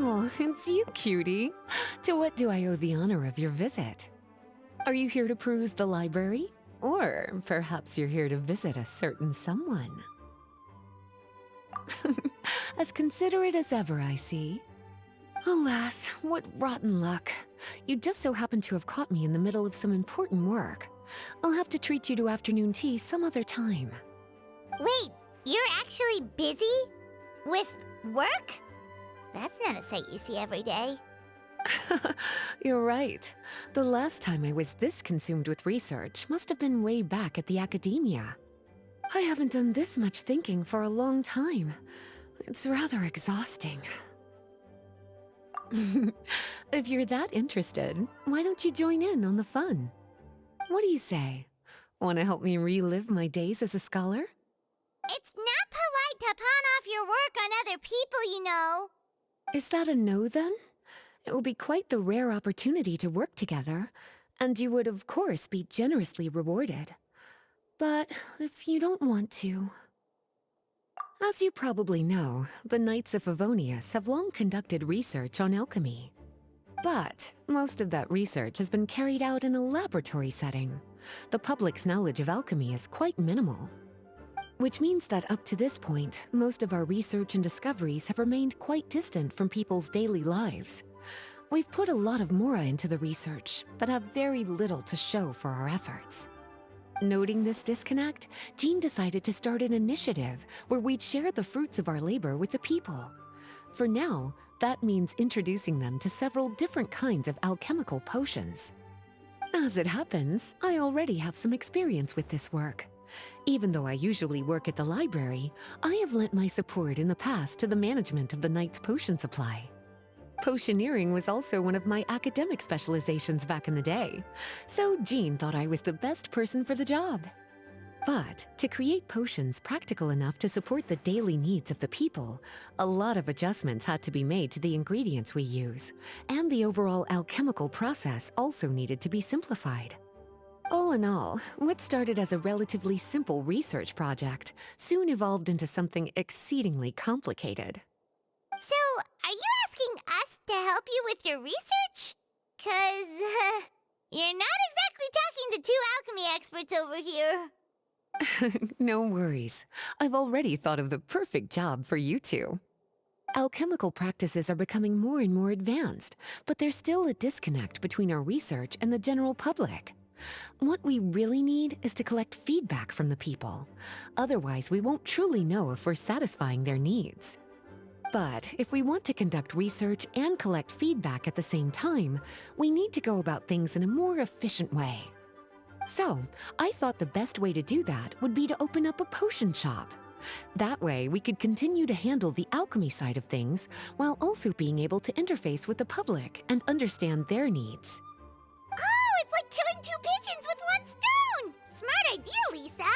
Oh, it's you, cutie. To what do I owe the honor of your visit? Are you here to peruse the library? Or perhaps you're here to visit a certain someone? As considerate as ever, I see. Alas, what rotten luck. You just so happen to have caught me in the middle of some important work. I'll have to treat you to afternoon tea some other time. Wait, you're actually busy? With work? That's not a sight you see every day. You're right. The last time I was this consumed with research must have been way back at the academia. I haven't done this much thinking for a long time. It's rather exhausting. If you're that interested, why don't you join in on the fun? What do you say? Want to help me relive my days as a scholar? It's not polite to pawn off your work on other people, you know. Is that a no, then? It will be quite the rare opportunity to work together, and you would, of course, be generously rewarded. But if you don't want to... As you probably know, the Knights of Favonius have long conducted research on alchemy. But most of that research has been carried out in a laboratory setting. The public's knowledge of alchemy is quite minimal. Which means that up to this point, most of our research and discoveries have remained quite distant from people's daily lives. We've put a lot of mora into the research, but have very little to show for our efforts. Noting this disconnect, Jean decided to start an initiative where we'd share the fruits of our labor with the people. For now, that means introducing them to several different kinds of alchemical potions. As it happens, I already have some experience with this work. Even though I usually work at the library, I have lent my support in the past to the management of the Knight's potion supply. Potioneering was also one of my academic specializations back in the day, so Jean thought I was the best person for the job. But to create potions practical enough to support the daily needs of the people, a lot of adjustments had to be made to the ingredients we use, and the overall alchemical process also needed to be simplified. All in all, what started as a relatively simple research project soon evolved into something exceedingly complicated. So, are you asking us to help you with your research? 'Cause, you're not exactly talking to two alchemy experts over here. No worries. I've already thought of the perfect job for you two. Alchemical practices are becoming more and more advanced, but there's still a disconnect between our research and the general public. What we really need is to collect feedback from the people. Otherwise, we won't truly know if we're satisfying their needs. But if we want to conduct research and collect feedback at the same time, we need to go about things in a more efficient way. So, I thought the best way to do that would be to open up a potion shop. That way, we could continue to handle the alchemy side of things while also being able to interface with the public and understand their needs. Oh, it's like killing two pigeons with one stone! Smart idea, Lisa!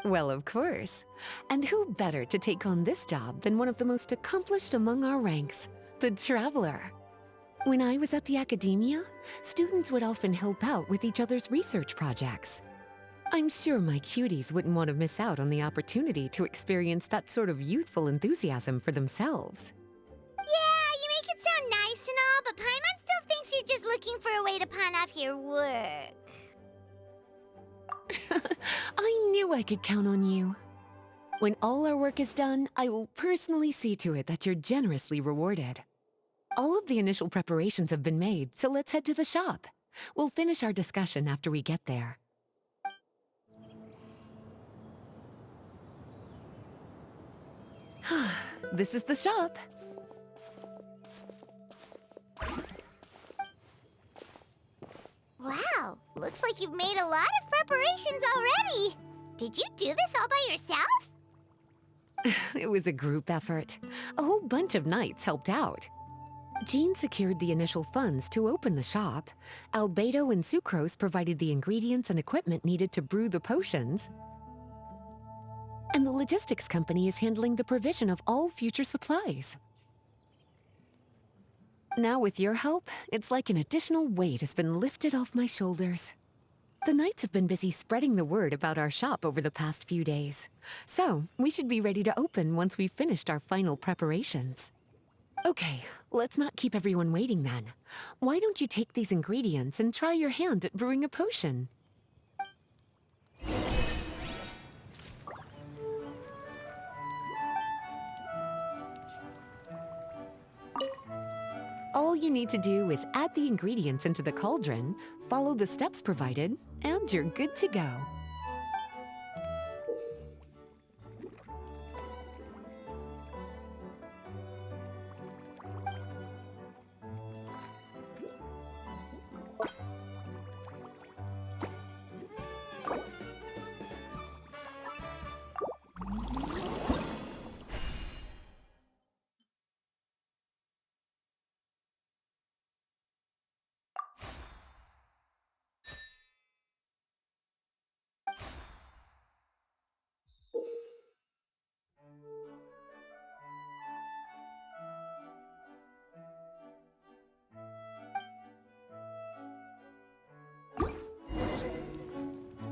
Well, of course. And who better to take on this job than one of the most accomplished among our ranks, the Traveler? When I was at the academia, students would often help out with each other's research projects. I'm sure my cuties wouldn't want to miss out on the opportunity to experience that sort of youthful enthusiasm for themselves. Yeah, you make it sound nice and all, but Paimon still thinks you're just looking for a way to pawn off your work. I knew I could count on you. When all our work is done, I will personally see to it that you're generously rewarded. All of the initial preparations have been made, so let's head to the shop. We'll finish our discussion after we get there. This is the shop. Wow, looks like you've made a lot of preparations already. Did you do this all by yourself? It was a group effort. A whole bunch of knights helped out. Jean secured the initial funds to open the shop. Beidou and Sucrose provided the ingredients and equipment needed to brew the potions. And the logistics company is handling the provision of all future supplies. Now with your help, it's like an additional weight has been lifted off my shoulders. The knights have been busy spreading the word about our shop over the past few days. So, we should be ready to open once we've finished our final preparations. Okay, let's not keep everyone waiting then. Why don't you take these ingredients and try your hand at brewing a potion? All you need to do is add the ingredients into the cauldron, follow the steps provided, and you're good to go.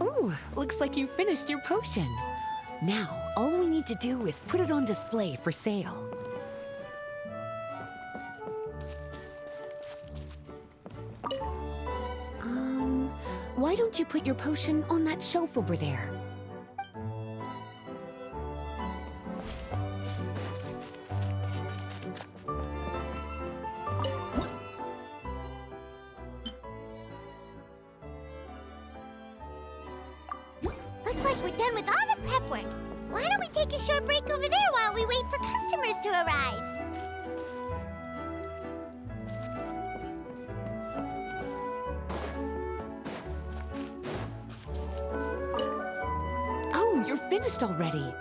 Ooh, looks like you finished your potion. Now, all we need to do is put it on display for sale. Why don't you put your potion on that shelf over there? Looks like we're done with all the prep work. Why don't we take a short break over there while we wait for customers to arrive? Oh, you're finished already.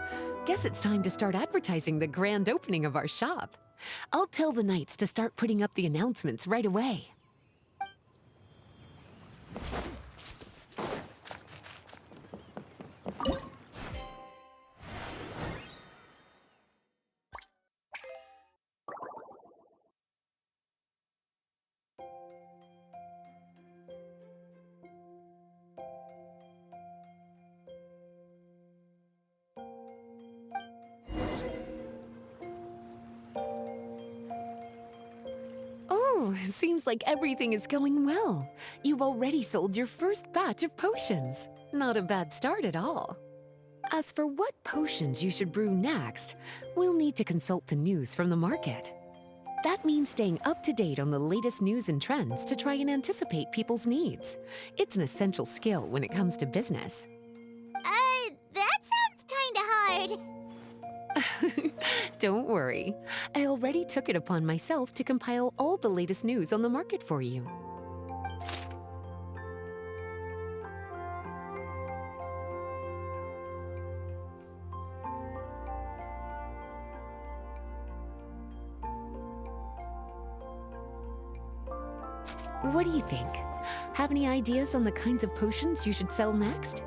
Guess it's time to start advertising the grand opening of our shop. I'll tell the knights to start putting up the announcements right away. Oh, seems like everything is going well. You've already sold your first batch of potions. Not a bad start at all. As for what potions you should brew next, we'll need to consult the news from the market. That means staying up to date on the latest news and trends to try and anticipate people's needs. It's an essential skill when it comes to business. That sounds kinda hard. Don't worry. I already took it upon myself to compile all the latest news on the market for you. What do you think? Have any ideas on the kinds of potions you should sell next?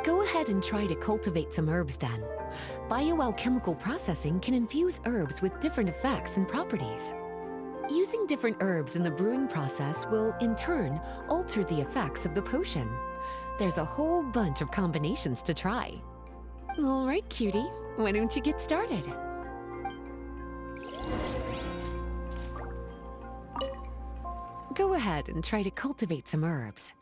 Go ahead and try to cultivate some herbs then. Bioalchemical processing can infuse herbs with different effects and properties. Using different herbs in the brewing process will, in turn, alter the effects of the potion. There's a whole bunch of combinations to try. All right, cutie, why don't you get started? Go ahead and try to cultivate some herbs.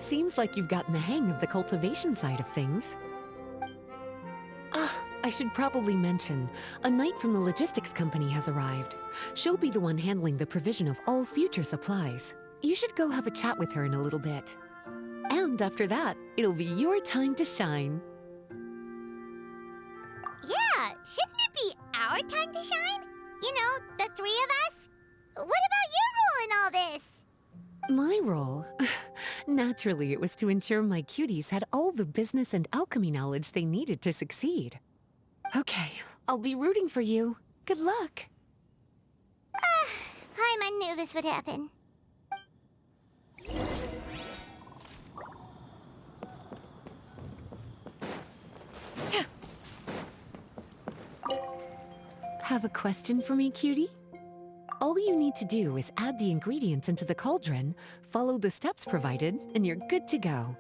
seems like you've gotten the hang of the cultivation side of things. Ah, I should probably mention, a knight from the logistics company has arrived. She'll be the one handling the provision of all future supplies. You should go have a chat with her in a little bit. And after that, it'll be your time to shine. Yeah, shouldn't it be our time to shine? You know, the three of us? What about your role in all this? My role? Naturally, it was to ensure my cuties had all the business and alchemy knowledge they needed to succeed. Okay, I'll be rooting for you. Good luck. Paimon knew this would happen. Have a question for me, cutie? All you need to do is add the ingredients into the cauldron, follow the steps provided, and you're good to go.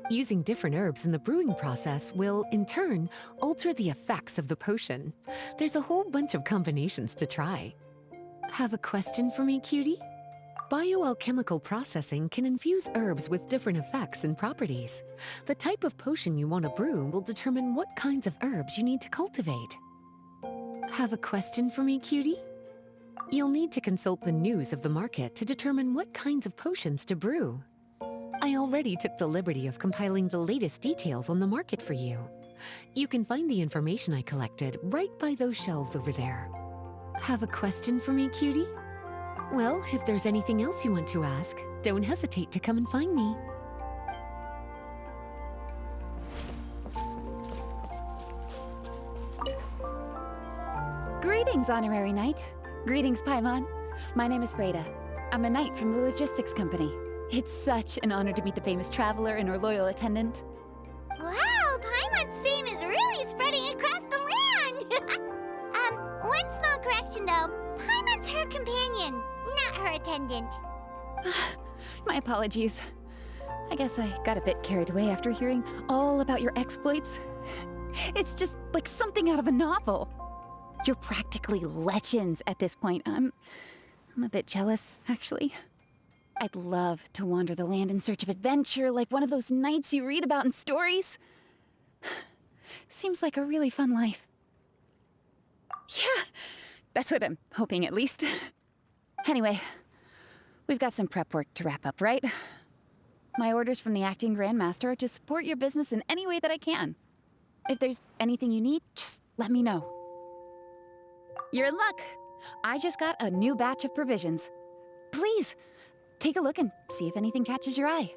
Using different herbs in the brewing process will, in turn, alter the effects of the potion. There's a whole bunch of combinations to try. Have a question for me, cutie? Bioalchemical processing can infuse herbs with different effects and properties. The type of potion you want to brew will determine what kinds of herbs you need to cultivate. Have a question for me, cutie? You'll need to consult the news of the market to determine what kinds of potions to brew. I already took the liberty of compiling the latest details on the market for you. You can find the information I collected right by those shelves over there. Have a question for me, cutie? Well, if there's anything else you want to ask, don't hesitate to come and find me. Greetings, Honorary Knight. Greetings, Paimon. My name is Beidou. I'm a knight from the logistics company. It's such an honor to meet the famous traveler and her loyal attendant. Wow, Paimon's fame is really spreading across the land! One small correction though. Paimon's her companion, not her attendant. My apologies. I guess I got a bit carried away after hearing all about your exploits. It's just like something out of a novel. You're practically legends at this point. I'm a bit jealous, actually. I'd love to wander the land in search of adventure like one of those knights you read about in stories. Seems like a really fun life. Yeah, that's what I'm hoping at least. Anyway, we've got some prep work to wrap up, right? My orders from the acting Grand Master are to support your business in any way that I can. If there's anything you need, just let me know. You're in luck. I just got a new batch of provisions. Please, take a look and see if anything catches your eye.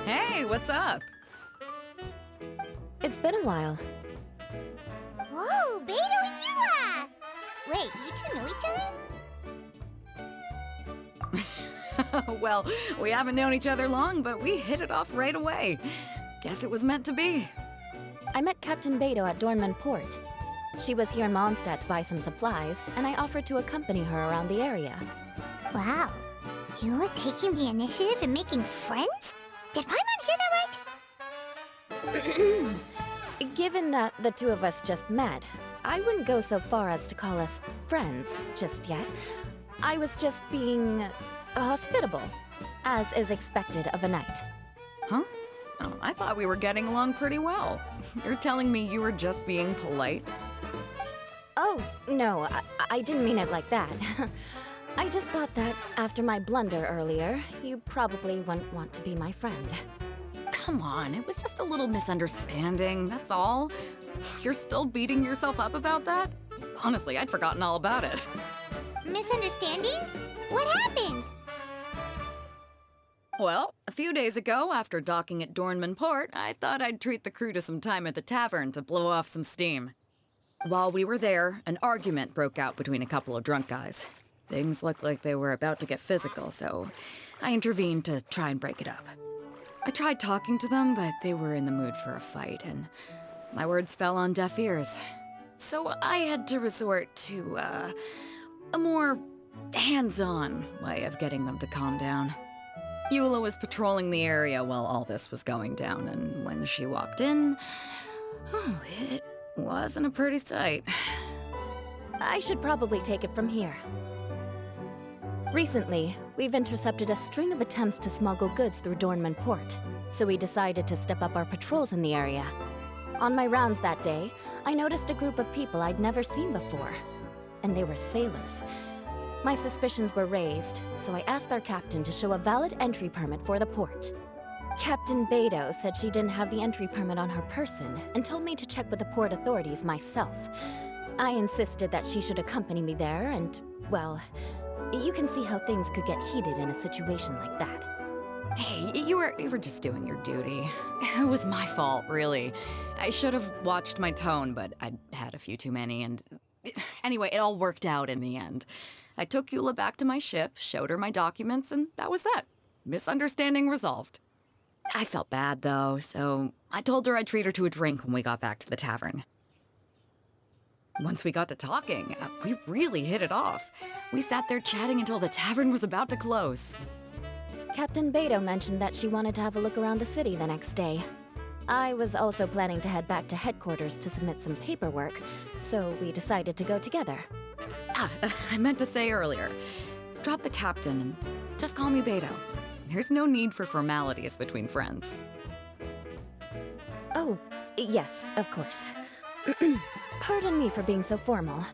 Hey, what's up? It's been a while. Whoa, Beidou and Eula! Wait, you two know each Well, we haven't known each other long, but we hit it off right away. Guess it was meant to be. I met Captain Beidou at Dornman Port. She was here in Mondstadt to buy some supplies, and I offered to accompany her around the area. Wow. Eula taking the initiative and making friends? Did Paimon hear that right? Given that the two of us just met, I wouldn't go so far as to call us friends just yet. I was just being hospitable, as is expected of a knight. Huh? Oh, I thought we were getting along pretty well. You're telling me you were just being polite? Oh, no, I didn't mean it like that. I just thought that after my blunder earlier, you probably wouldn't want to be my friend. Come on, it was just a little misunderstanding, that's all. You're still beating yourself up about that? Honestly, I'd forgotten all about it. Misunderstanding? What happened? Well, a few days ago, after docking at Dornman Port, I thought I'd treat the crew to some time at the tavern to blow off some steam. While we were there, an argument broke out between a couple of drunk guys. Things looked like they were about to get physical, so I intervened to try and break it up. I tried talking to them, but they were in the mood for a fight, and my words fell on deaf ears. So I had to resort to, a more hands-on way of getting them to calm down. Eula was patrolling the area while all this was going down, and when she walked in, oh, it wasn't a pretty sight. I should probably take it from here. Recently, we've intercepted a string of attempts to smuggle goods through Dornman Port, so we decided to step up our patrols in the area. On my rounds that day, I noticed a group of people I'd never seen before, and they were sailors. My suspicions were raised, so I asked our captain to show a valid entry permit for the port. Captain Beidou said she didn't have the entry permit on her person and told me to check with the port authorities myself. I insisted that she should accompany me there and, well, you can see how things could get heated in a situation like that. Hey, you were just doing your duty. It was my fault, really. I should have watched my tone, but I'd had a few too many, and anyway, it all worked out in the end. I took Eula back to my ship, showed her my documents, and that was that. Misunderstanding resolved. I felt bad, though, so I told her I'd treat her to a drink when we got back to the tavern. Once we got to talking, we really hit it off. We sat there chatting until the tavern was about to close. Captain Beidou mentioned that she wanted to have a look around the city the next day. I was also planning to head back to headquarters to submit some paperwork, so we decided to go together. I meant to say earlier, drop the captain and just call me Beidou. There's no need for formalities between friends. Oh, yes, of course. Pardon me for being so formal.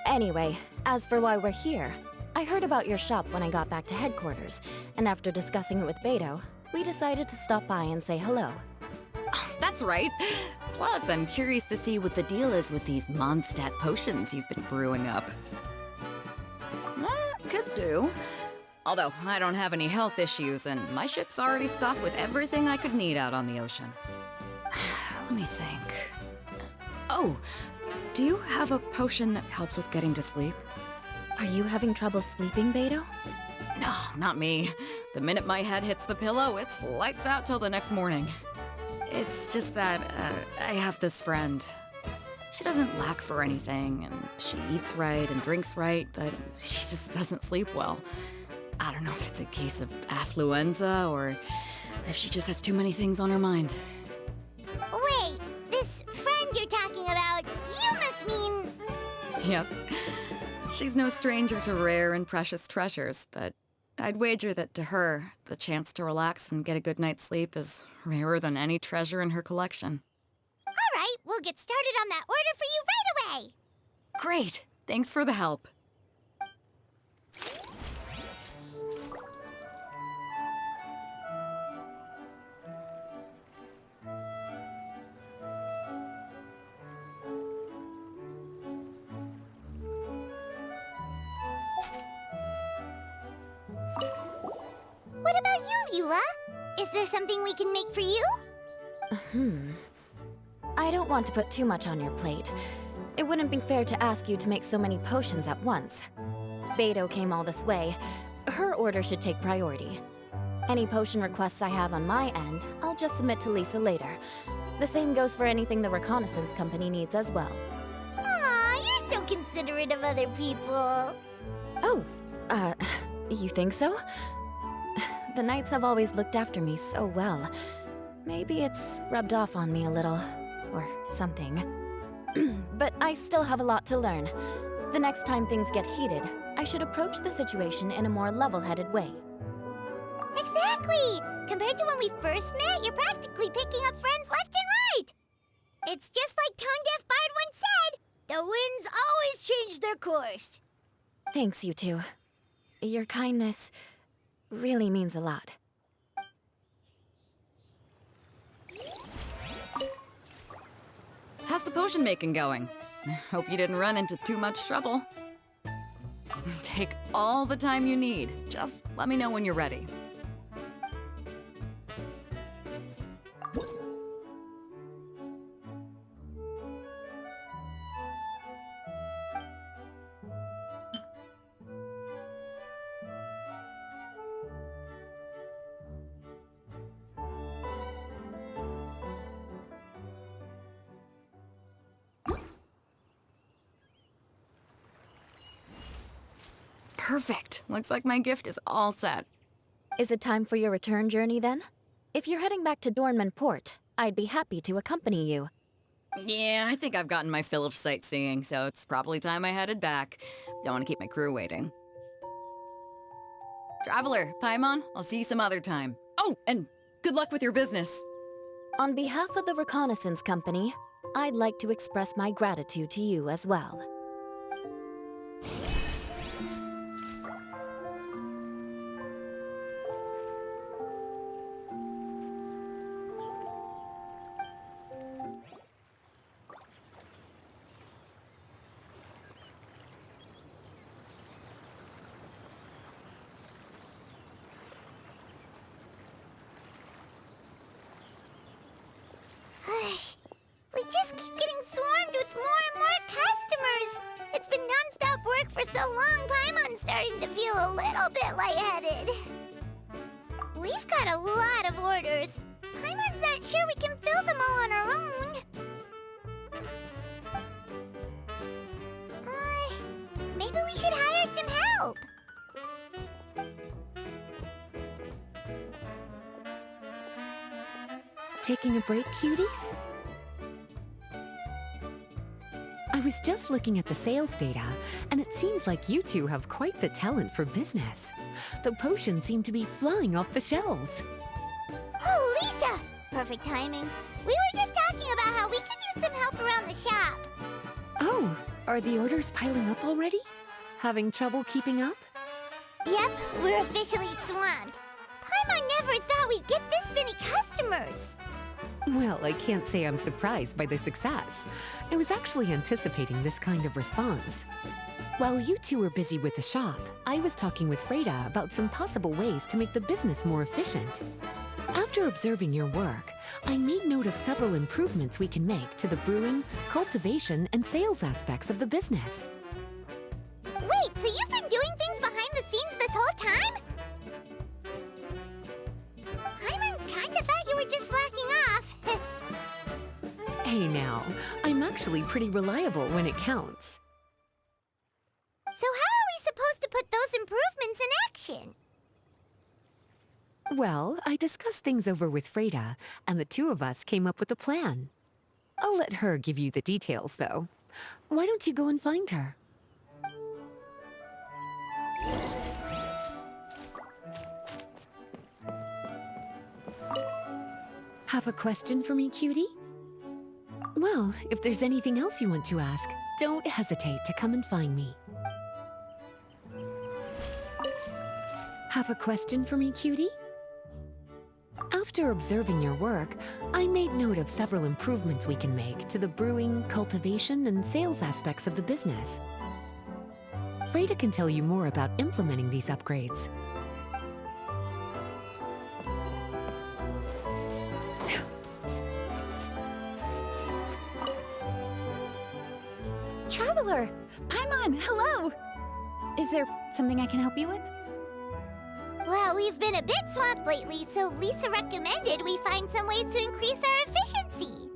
Anyway, as for why we're here, I heard about your shop when I got back to headquarters, and after discussing it with Beidou, we decided to stop by and say hello. Oh, that's right. Plus, I'm curious to see what the deal is with these Mondstadt potions you've been brewing up. Could do. Although, I don't have any health issues, and my ship's already stocked with everything I could need out on the ocean. Let me think. Oh, do you have a potion that helps with getting to sleep? Are you having trouble sleeping, Beidou? No, not me. The minute my head hits the pillow, it's lights out till the next morning. It's just that, I have this friend. She doesn't lack for anything, and she eats right and drinks right, but she just doesn't sleep well. I don't know if it's a case of affluenza, or if she just has too many things on her mind. Wait, this friend you're talking about, you must mean... Yep. She's no stranger to rare and precious treasures, but I'd wager that to her, the chance to relax and get a good night's sleep is rarer than any treasure in her collection. All right, we'll get started on that order for you right away. Great! Thanks for the help. What about you, Eula? Is there something we can make for you? I don't want to put too much on your plate. It wouldn't be fair to ask you to make so many potions at once. Beidou came all this way, Her order should take priority. Any potion requests I have on my end, I'll just submit to Lisa later. The same goes for anything the reconnaissance company needs as well. Aw, you're so considerate of other people. Oh, you think so? The Knights have always looked after me so well. Maybe it's rubbed off on me a little, or something. But I still have a lot to learn. The next time things get heated, I should approach the situation in a more level-headed way. Exactly! Compared to when we first met, you're practically picking up friends left and right! It's just like Tone Deaf Bard once said, the winds always change their course. Thanks, you two. Your kindness really means a lot. How's the potion making going? Hope you didn't run into too much trouble. Take all the time you need. Just let me know when you're ready. Perfect. Looks like my gift is all set. Is it time for your return journey then? If you're heading back to Dornman Port, I'd be happy to accompany you. Yeah, I think I've gotten my fill of sightseeing, so it's probably time I headed back. Don't want to keep my crew waiting. Traveler, Paimon, I'll see you some other time. Oh, and good luck with your business. On behalf of the reconnaissance company, I'd like to express my gratitude to you as well. We just keep getting swarmed with more and more customers. It's been non-stop work for so long, Paimon's starting to feel a little bit lightheaded. We've got a lot of orders. Paimon's not sure we can fill them all on our own. Maybe we should hire some help. Taking a break, cuties? I was just looking at the sales data, and it seems like you two have quite the talent for business. The potions seem to be flying off the shelves. Oh, Lisa! Perfect timing. We were just talking about how we could use some help around the shop. Oh, are the orders piling up already? Having trouble keeping up? Yep, we're officially swamped. Paimon never thought we'd get this many customers. Well, I can't say I'm surprised by the success. I was actually anticipating this kind of response. While you two were busy with the shop, I was talking with Freda about some possible ways to make the business more efficient. After observing your work, I made note of several improvements we can make to the brewing, cultivation, and sales aspects of the business. Wait, so you've been doing things behind the scenes this whole time? Paimon kinda thought you were just slacking off. Hey now, I'm actually pretty reliable when it counts. So how are we supposed to put those improvements in action? Well, I discussed things over with Freda, and the two of us came up with a plan. I'll let her give you the details, though. Why don't you go and find her? Have a question for me, cutie? Well, if there's anything else you want to ask, don't hesitate to come and find me. Have a question for me, cutie? After observing your work, I made note of several improvements we can make to the brewing, cultivation, and sales aspects of the business. Freda can tell you more about implementing these upgrades. Traveler! Paimon, hello! Is there something I can help you with? Well, we've been a bit swamped lately, so Lisa recommended we find some ways to increase our efficiency.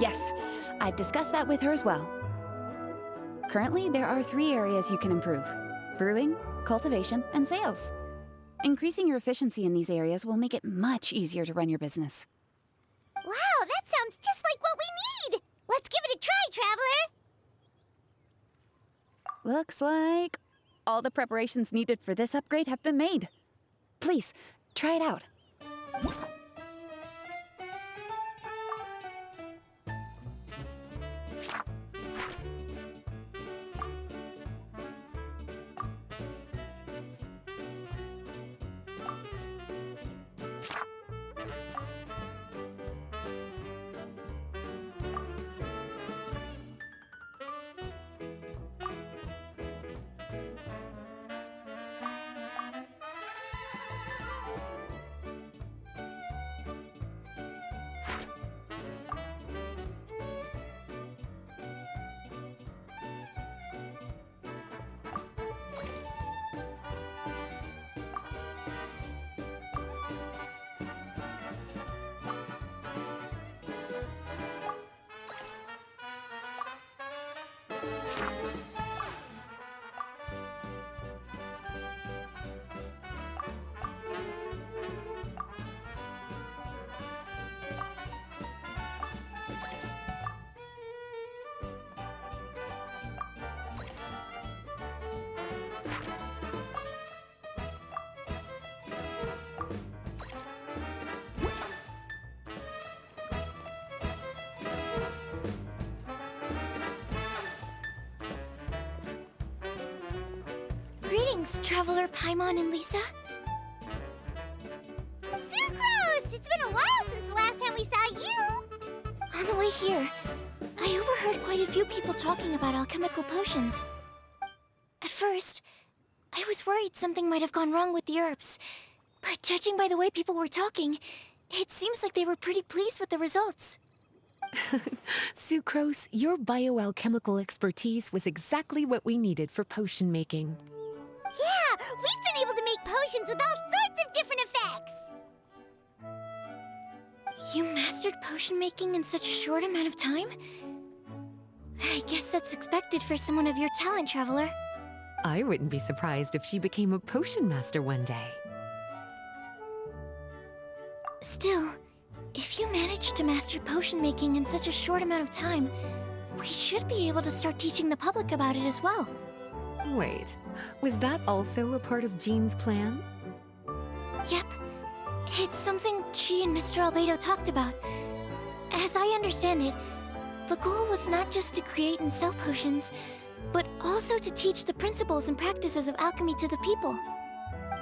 Yes, I've discussed that with her as well. Currently, there are 3 areas you can improve: brewing, cultivation, and sales. Increasing your efficiency in these areas will make it much easier to run your business. Wow, that sounds just like what we need! Let's give it a try, Traveler! Looks like all the preparations needed for this upgrade have been made. Please, try it out. Greetings, Traveler, Paimon, and Lisa. Sucrose! It's been a while since the last time we saw you! On the way here, I overheard quite a few people talking about alchemical potions. At first, I was worried something might have gone wrong with the herbs, but judging by the way people were talking, it seems like they were pretty pleased with the results. Sucrose, your bioalchemical expertise was exactly what we needed for potion making. Yeah, we've been able to make potions with all sorts of different effects! You mastered potion making in such a short amount of time? I guess that's expected for someone of your talent, Traveler. I wouldn't be surprised if she became a potion master one day. Still, if you managed to master potion making in such a short amount of time, we should be able to start teaching the public about it as well. Wait, was that also a part of Jean's plan? Yep. It's something she and Mr. Beidou talked about. As I understand it, the goal was not just to create and sell potions, but also to teach the principles and practices of alchemy to the people.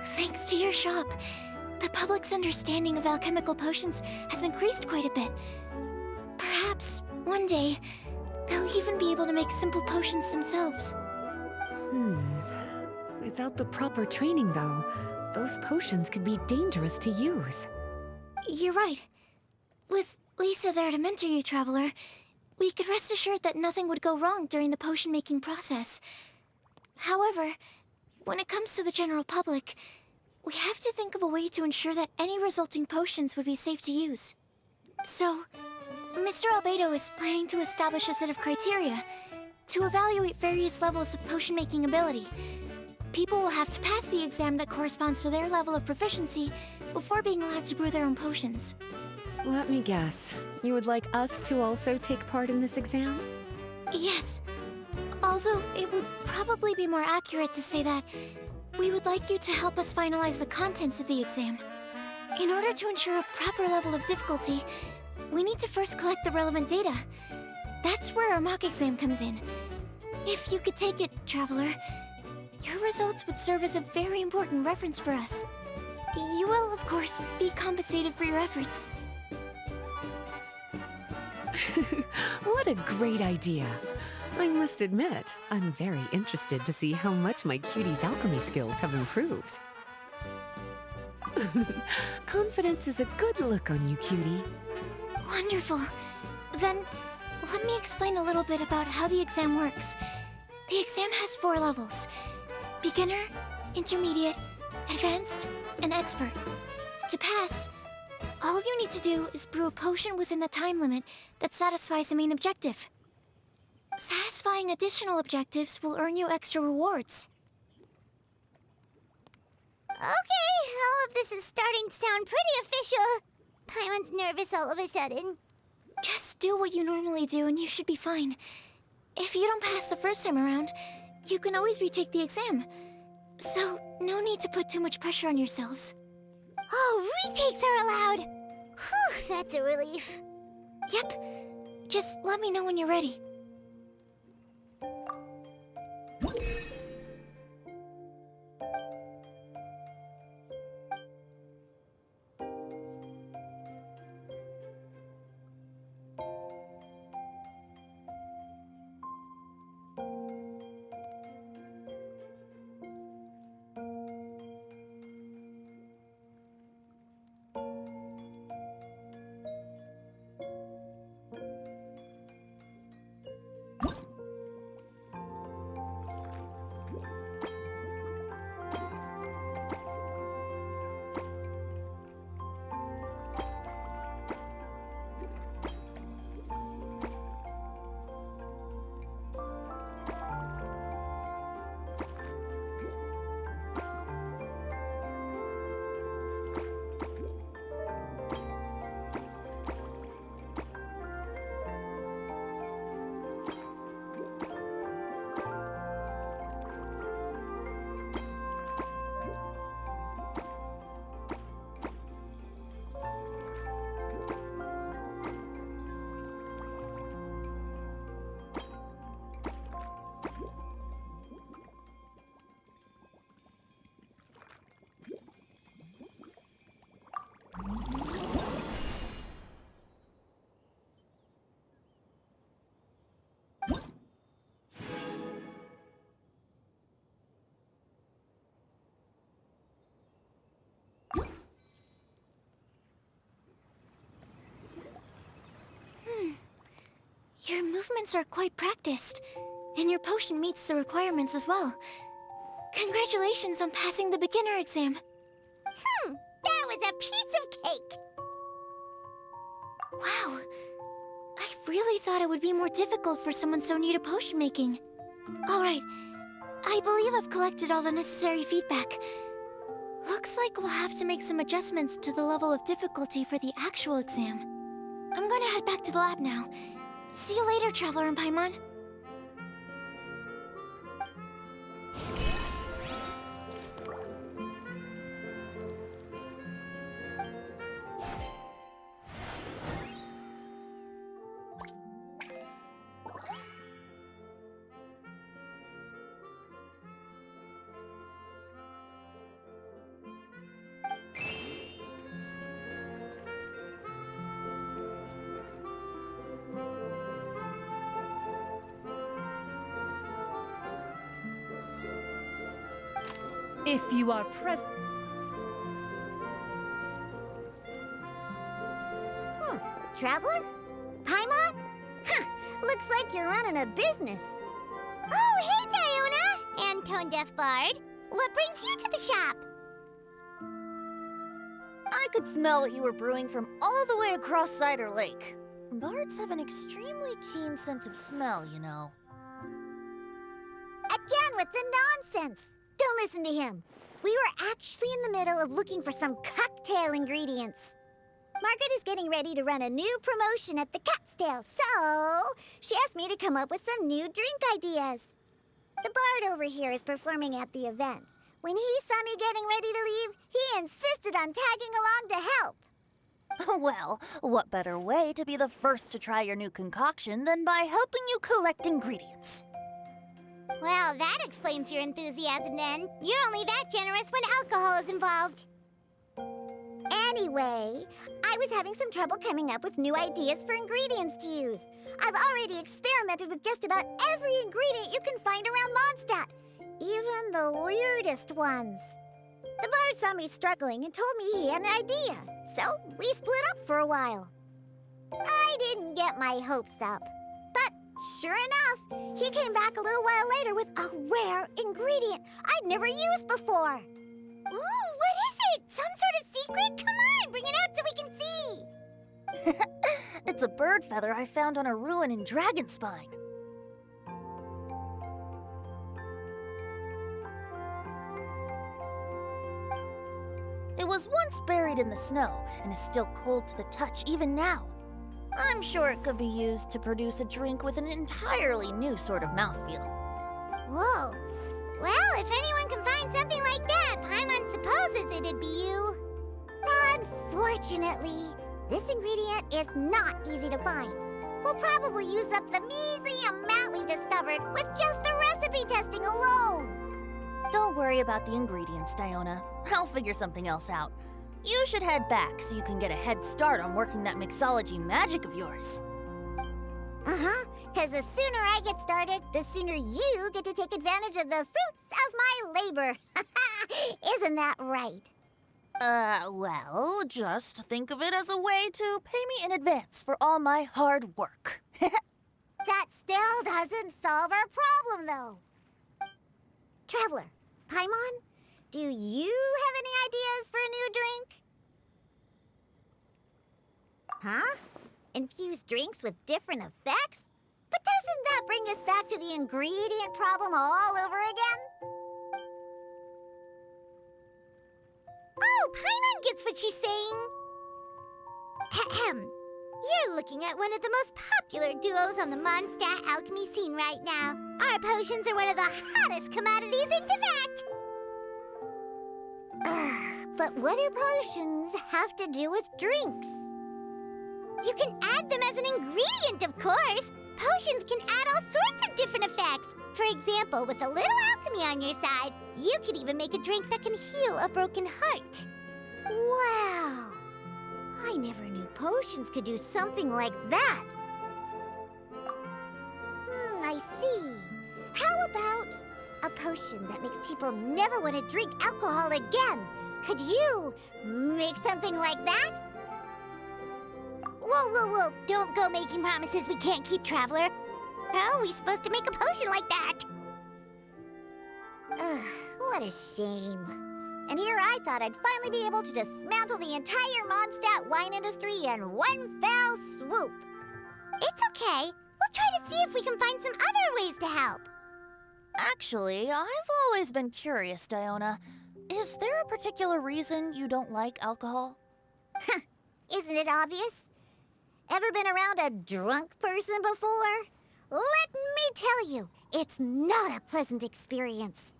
Thanks to your shop, the public's understanding of alchemical potions has increased quite a bit. Perhaps, one day, they'll even be able to make simple potions themselves. Without the proper training, though, those potions could be dangerous to use. You're right. With Lisa there to mentor you, Traveler, we could rest assured that nothing would go wrong during the potion-making process. However, when it comes to the general public, we have to think of a way to ensure that any resulting potions would be safe to use. So, Mr. Beidou is planning to establish a set of criteria to evaluate various levels of potion-making ability. People will have to pass the exam that corresponds to their level of proficiency before being allowed to brew their own potions. Let me guess. You would like us to also take part in this exam? Yes. Although it would probably be more accurate to say that we would like you to help us finalize the contents of the exam. In order to ensure a proper level of difficulty, we need to first collect the relevant data. That's where our mock exam comes in. If you could take it, Traveler, your results would serve as a very important reference for us. You will, of course, be compensated for your efforts. What a great idea. I must admit, I'm very interested to see how much my cutie's alchemy skills have improved. Confidence is a good look on you, cutie. Wonderful. Then, let me explain a little bit about how the exam works. The exam has 4 levels: beginner, intermediate, advanced, and expert. To pass, all you need to do is brew a potion within the time limit that satisfies the main objective. Satisfying additional objectives will earn you extra rewards. Okay, all of this is starting to sound pretty official. Paimon's nervous all of a sudden. Just do what you normally do and you should be fine. If you don't pass the first time around, you can always retake the exam. So, no need to put too much pressure on yourselves. Oh, retakes are allowed! Whew, that's a relief. Yep. Just let me know when you're ready. Your movements are quite practiced, and your potion meets the requirements as well. Congratulations on passing the beginner exam. That was a piece of cake! Wow, I really thought it would be more difficult for someone so new to potion making. Alright, I believe I've collected all the necessary feedback. Looks like we'll have to make some adjustments to the level of difficulty for the actual exam. I'm gonna head back to the lab now. See you later, Traveler and Paimon. If you are present... Traveler? Paimon? Looks like you're running a business. Oh, hey, Diona! And Tone Deaf Bard. What brings you to the shop? I could smell what you were brewing from all the way across Cider Lake. Bards have an extremely keen sense of smell, you know. Again with the nonsense! Don't listen to him. We were actually in the middle of looking for some cocktail ingredients. Margaret is getting ready to run a new promotion at the Cocktail, so she asked me to come up with some new drink ideas. The bard over here is performing at the event. When he saw me getting ready to leave, he insisted on tagging along to help. Well, what better way to be the first to try your new concoction than by helping you collect ingredients? Well, that explains your enthusiasm then. You're only that generous when alcohol is involved. Anyway, I was having some trouble coming up with new ideas for ingredients to use. I've already experimented with just about every ingredient you can find around Mondstadt, even the weirdest ones. The bard saw me struggling and told me he had an idea, so we split up for a while. I didn't get my hopes up, but Sure enough, he came back a little while later with a rare ingredient I'd never used before. Ooh, what is it? Some sort of secret? Come on, bring it out so we can see. It's a bird feather I found on a ruin in Dragonspine. It was once buried in the snow and is still cold to the touch even now. I'm sure it could be used to produce a drink with an entirely new sort of mouthfeel. Whoa. Well, if anyone can find something like that, Paimon supposes it'd be you. Unfortunately, this ingredient is not easy to find. We'll probably use up the measly amount we discovered with just the recipe testing alone. Don't worry about the ingredients, Diona. I'll figure something else out. You should head back so you can get a head start on working that mixology magic of yours. Because the sooner I get started, the sooner you get to take advantage of the fruits of my labor. Isn't that right? Well, just think of it as a way to pay me in advance for all my hard work. That still doesn't solve our problem, though. Traveler, Paimon, do you have any ideas for a new drink? Huh? Infused drinks with different effects? But doesn't that bring us back to the ingredient problem all over again? Oh, Paimon gets what she's saying. Ahem. You're looking at one of the most popular duos on the Mondstadt alchemy scene right now. Our potions are one of the hottest commodities in Tibet. But what do potions have to do with drinks? You can add them as an ingredient, of course. Potions can add all sorts of different effects. For example, with a little alchemy on your side, you could even make a drink that can heal a broken heart. Wow! I never knew potions could do something like that. I see. How about a potion that makes people never want to drink alcohol again? Could you make something like that? Whoa. Don't go making promises we can't keep, Traveler. How are we supposed to make a potion like that? Ugh, what a shame. And here I thought I'd finally be able to dismantle the entire Mondstadt wine industry in one fell swoop. It's okay. We'll try to see if we can find some other ways to help. Actually, I've always been curious, Diona. Is there a particular reason you don't like alcohol? Isn't it obvious? Ever been around a drunk person before? Let me tell you, it's not a pleasant experience.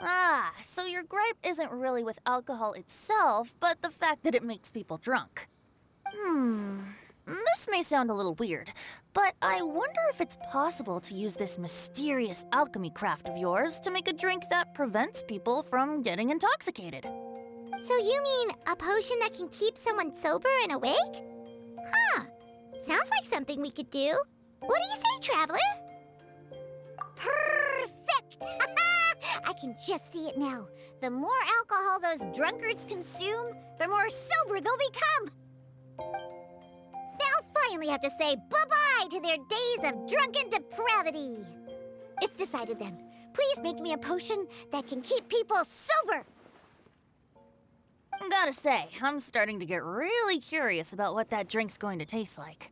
Ah, so your gripe isn't really with alcohol itself, but the fact that it makes people drunk. This may sound a little weird, but I wonder if it's possible to use this mysterious alchemy craft of yours to make a drink that prevents people from getting intoxicated. So you mean a potion that can keep someone sober and awake? Huh. Sounds like something we could do. What do you say, Traveler? Perfect! I can just see it now. The more alcohol those drunkards consume, the more sober they'll become. They'll finally have to say bye-bye to their days of drunken depravity. It's decided then. Please make me a potion that can keep people sober. Gotta say, I'm starting to get really curious about what that drink's going to taste like.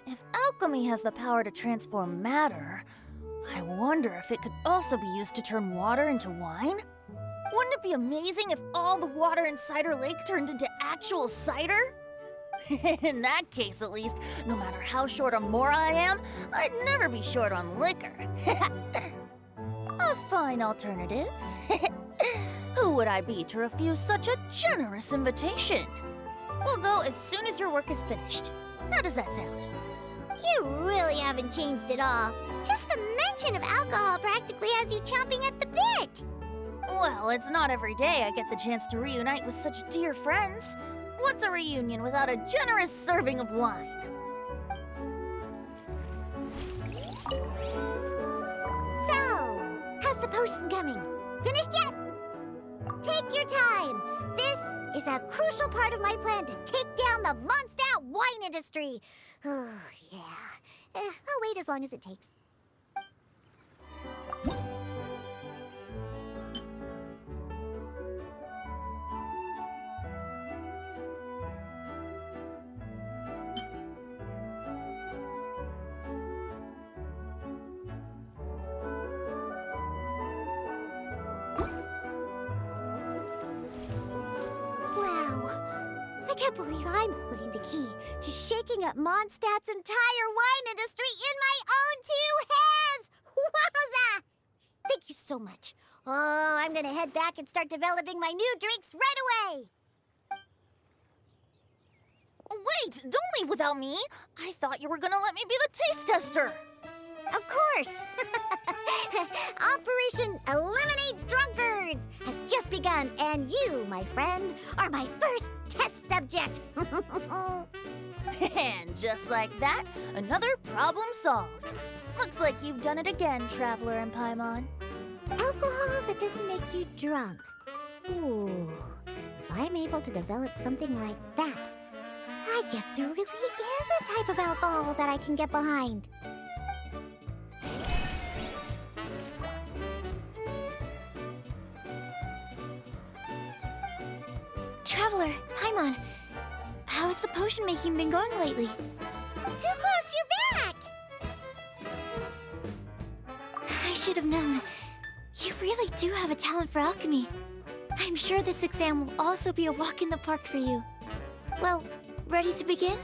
If alchemy has the power to transform matter, I wonder if it could also be used to turn water into wine? Wouldn't it be amazing if all the water in Cider Lake turned into actual cider? In that case, at least, no matter how short on Mora I am, I'd never be short on liquor. A fine alternative. Who would I be to refuse such a generous invitation? We'll go as soon as your work is finished. How does that sound? You really haven't changed at all. Just the mention of alcohol practically has you chomping at the bit. Well, it's not every day I get the chance to reunite with such dear friends. What's a reunion without a generous serving of wine? So, how's the potion coming? Finished yet? Take your time. This is a crucial part of my plan to take down the Mondstadt wine industry. Oh, yeah. I'll wait as long as it takes. I can't believe I'm holding the key to shaking up Mondstadt's entire wine industry in my own 2 hands! Wowza! Thank you so much. Oh, I'm gonna head back and start developing my new drinks right away! Wait, don't leave without me. I thought you were gonna let me be the taste tester. Of course! Operation Eliminate Drunkards has just begun, and you, my friend, are my first test subject! And just like that, another problem solved. Looks like you've done it again, Traveler and Paimon. Alcohol that doesn't make you drunk. Ooh, if I'm able to develop something like that, I guess there really is a type of alcohol that I can get behind. Traveler, Paimon, how has the potion making been going lately? Sucrose, you're back! I should have known. You really do have a talent for alchemy. I'm sure this exam will also be a walk in the park for you. Well, ready to begin?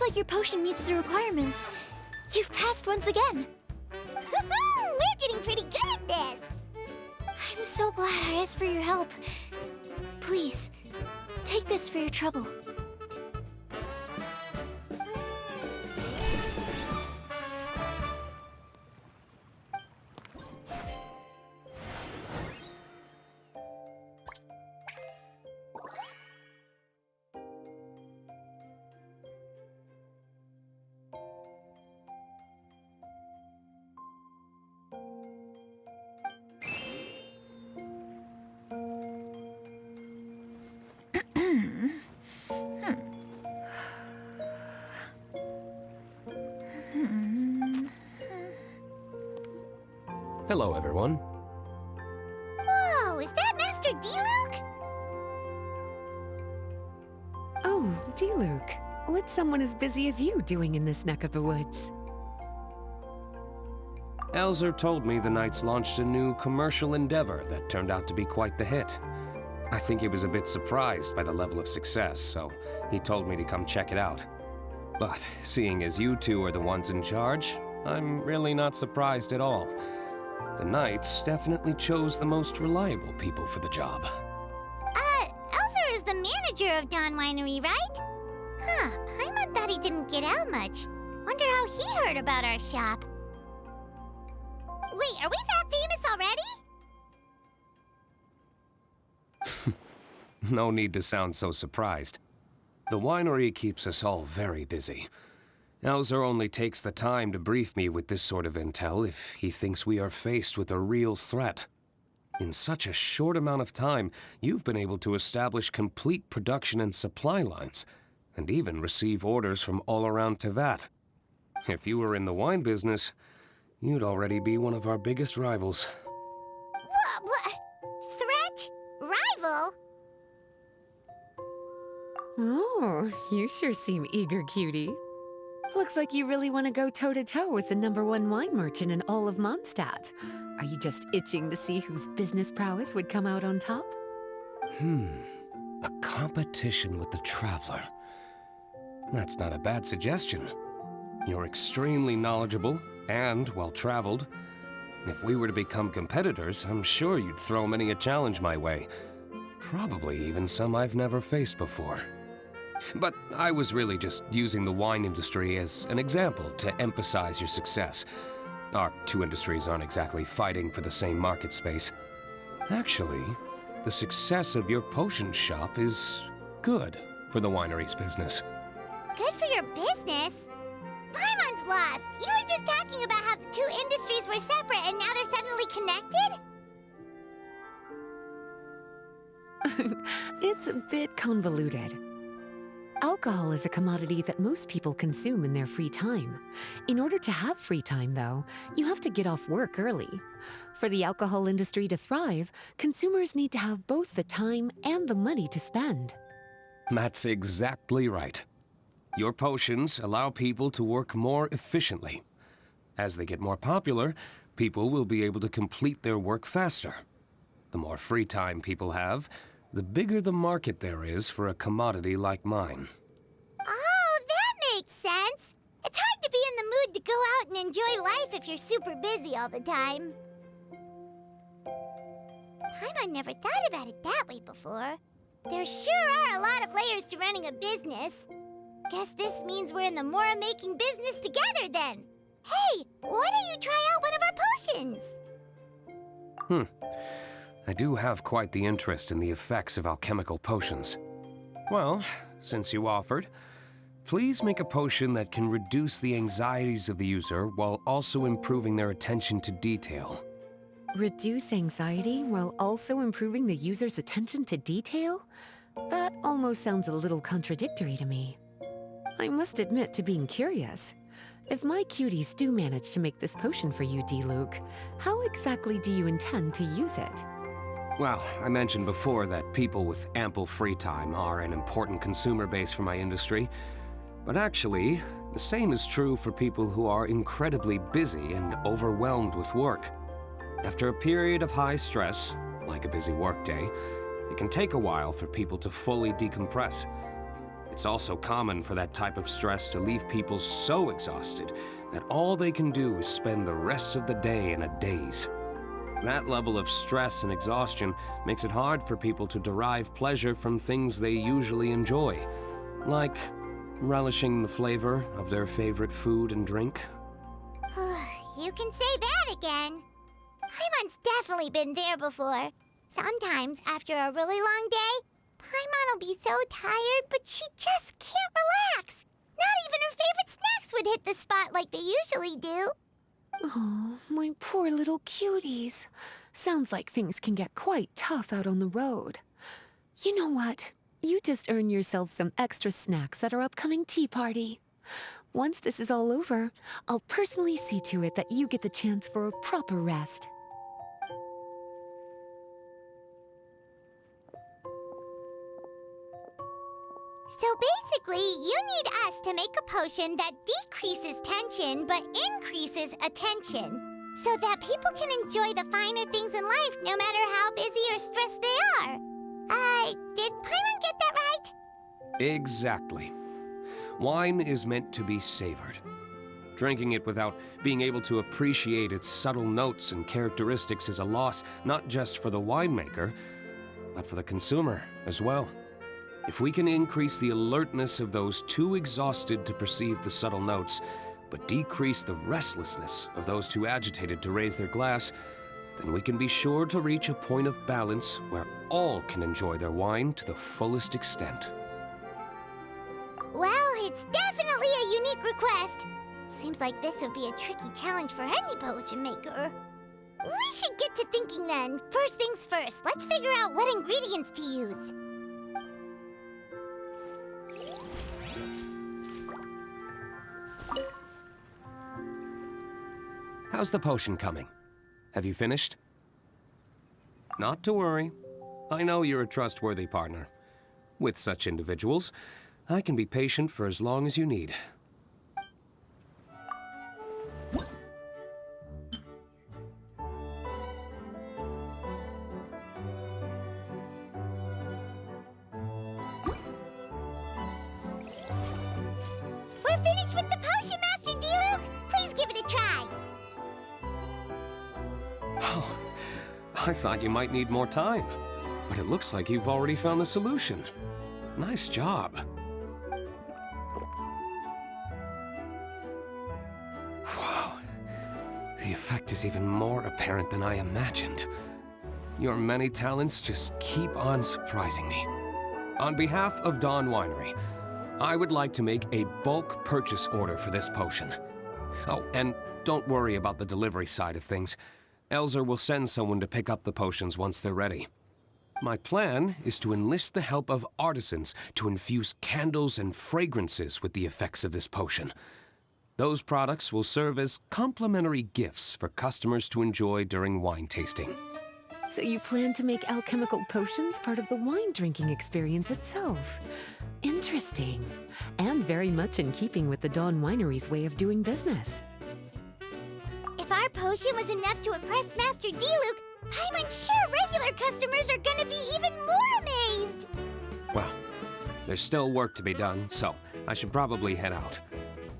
like your potion meets the requirements. You've passed once again. We're getting pretty good at this. I'm so glad I asked for your help. Please, take this for your trouble. Hello, everyone. Whoa, is that Master Diluc? Oh, Diluc. What's someone as busy as you doing in this neck of the woods? Elzer told me the Knights launched a new commercial endeavor that turned out to be quite the hit. I think he was a bit surprised by the level of success, so he told me to come check it out. But seeing as you two are the ones in charge, I'm really not surprised at all. The Knights definitely chose the most reliable people for the job. Elzer is the manager of Dawn Winery, right? Huh, Paimon thought he didn't get out much. Wonder how he heard about our shop. Wait, are we that famous already? No need to sound so surprised. The winery keeps us all very busy. Elzer only takes the time to brief me with this sort of intel if he thinks we are faced with a real threat. In such a short amount of time, you've been able to establish complete production and supply lines, and even receive orders from all around Tevat. If you were in the wine business, you'd already be one of our biggest rivals. What? Threat? Rival? Oh, you sure seem eager, cutie. Looks like you really want to go toe-to-toe with the #1 wine merchant in all of Mondstadt. Are you just itching to see whose business prowess would come out on top? A competition with the Traveler. That's not a bad suggestion. You're extremely knowledgeable and well-traveled. If we were to become competitors, I'm sure you'd throw many a challenge my way. Probably even some I've never faced before. But I was really just using the wine industry as an example to emphasize your success. Our two industries aren't exactly fighting for the same market space. Actually, the success of your potion shop is good for the winery's business. Good for your business? Paimon's lost! You were just talking about how the two industries were separate and now they're suddenly connected? It's a bit convoluted. Alcohol is a commodity that most people consume in their free time. In order to have free time, though, you have to get off work early. For the alcohol industry to thrive, consumers need to have both the time and the money to spend. That's exactly right. Your potions allow people to work more efficiently. As they get more popular, people will be able to complete their work faster. The more free time people have, the bigger the market there is for a commodity like mine. Oh, that makes sense! It's hard to be in the mood to go out and enjoy life if you're super busy all the time. Paimon never thought about it that way before. There sure are a lot of layers to running a business. Guess this means we're in the Mora-making business together then. Hey, why don't you try out one of our potions? I do have quite the interest in the effects of alchemical potions. Well, since you offered, please make a potion that can reduce the anxieties of the user while also improving their attention to detail. Reduce anxiety while also improving the user's attention to detail? That almost sounds a little contradictory to me. I must admit to being curious. If my cuties do manage to make this potion for you, Diluc, how exactly do you intend to use it? Well, I mentioned before that people with ample free time are an important consumer base for my industry. But actually, the same is true for people who are incredibly busy and overwhelmed with work. After a period of high stress, like a busy workday, it can take a while for people to fully decompress. It's also common for that type of stress to leave people so exhausted that all they can do is spend the rest of the day in a daze. That level of stress and exhaustion makes it hard for people to derive pleasure from things they usually enjoy, like relishing the flavor of their favorite food and drink. You can say that again. Paimon's definitely been there before. Sometimes, after a really long day, Paimon will be so tired, but she just can't relax. Not even her favorite snacks would hit the spot like they usually do. Oh, my poor little cuties. Sounds like things can get quite tough out on the road. You know what? You just earn yourself some extra snacks at our upcoming tea party. Once this is all over, I'll personally see to it that you get the chance for a proper rest. So basically, you need us to make a potion that decreases tension but increases attention, so that people can enjoy the finer things in life no matter how busy or stressed they are. Did Paimon get that right? Exactly. Wine is meant to be savored. Drinking it without being able to appreciate its subtle notes and characteristics is a loss not just for the winemaker, but for the consumer as well. If we can increase the alertness of those too exhausted to perceive the subtle notes, but decrease the restlessness of those too agitated to raise their glass, then we can be sure to reach a point of balance where all can enjoy their wine to the fullest extent. Well, it's definitely a unique request. Seems like this would be a tricky challenge for any potion maker. We should get to thinking then. First things first, let's figure out what ingredients to use. How's the potion coming? Have you finished? Not to worry. I know you're a trustworthy partner. With such individuals, I can be patient for as long as you need. We're finished with the potion, Master Diluc! Please give it a try! Oh, I thought you might need more time, but it looks like you've already found the solution. Nice job. Wow, the effect is even more apparent than I imagined. Your many talents just keep on surprising me. On behalf of Dawn Winery, I would like to make a bulk purchase order for this potion. Oh, and don't worry about the delivery side of things. Elzer will send someone to pick up the potions once they're ready. My plan is to enlist the help of artisans to infuse candles and fragrances with the effects of this potion. Those products will serve as complimentary gifts for customers to enjoy during wine tasting. So you plan to make alchemical potions part of the wine drinking experience itself. Interesting. And very much in keeping with the Dawn Winery's way of doing business. If our potion was enough to impress Master Diluc, Paimon's sure regular customers are gonna be even more amazed! Well, there's still work to be done, so I should probably head out.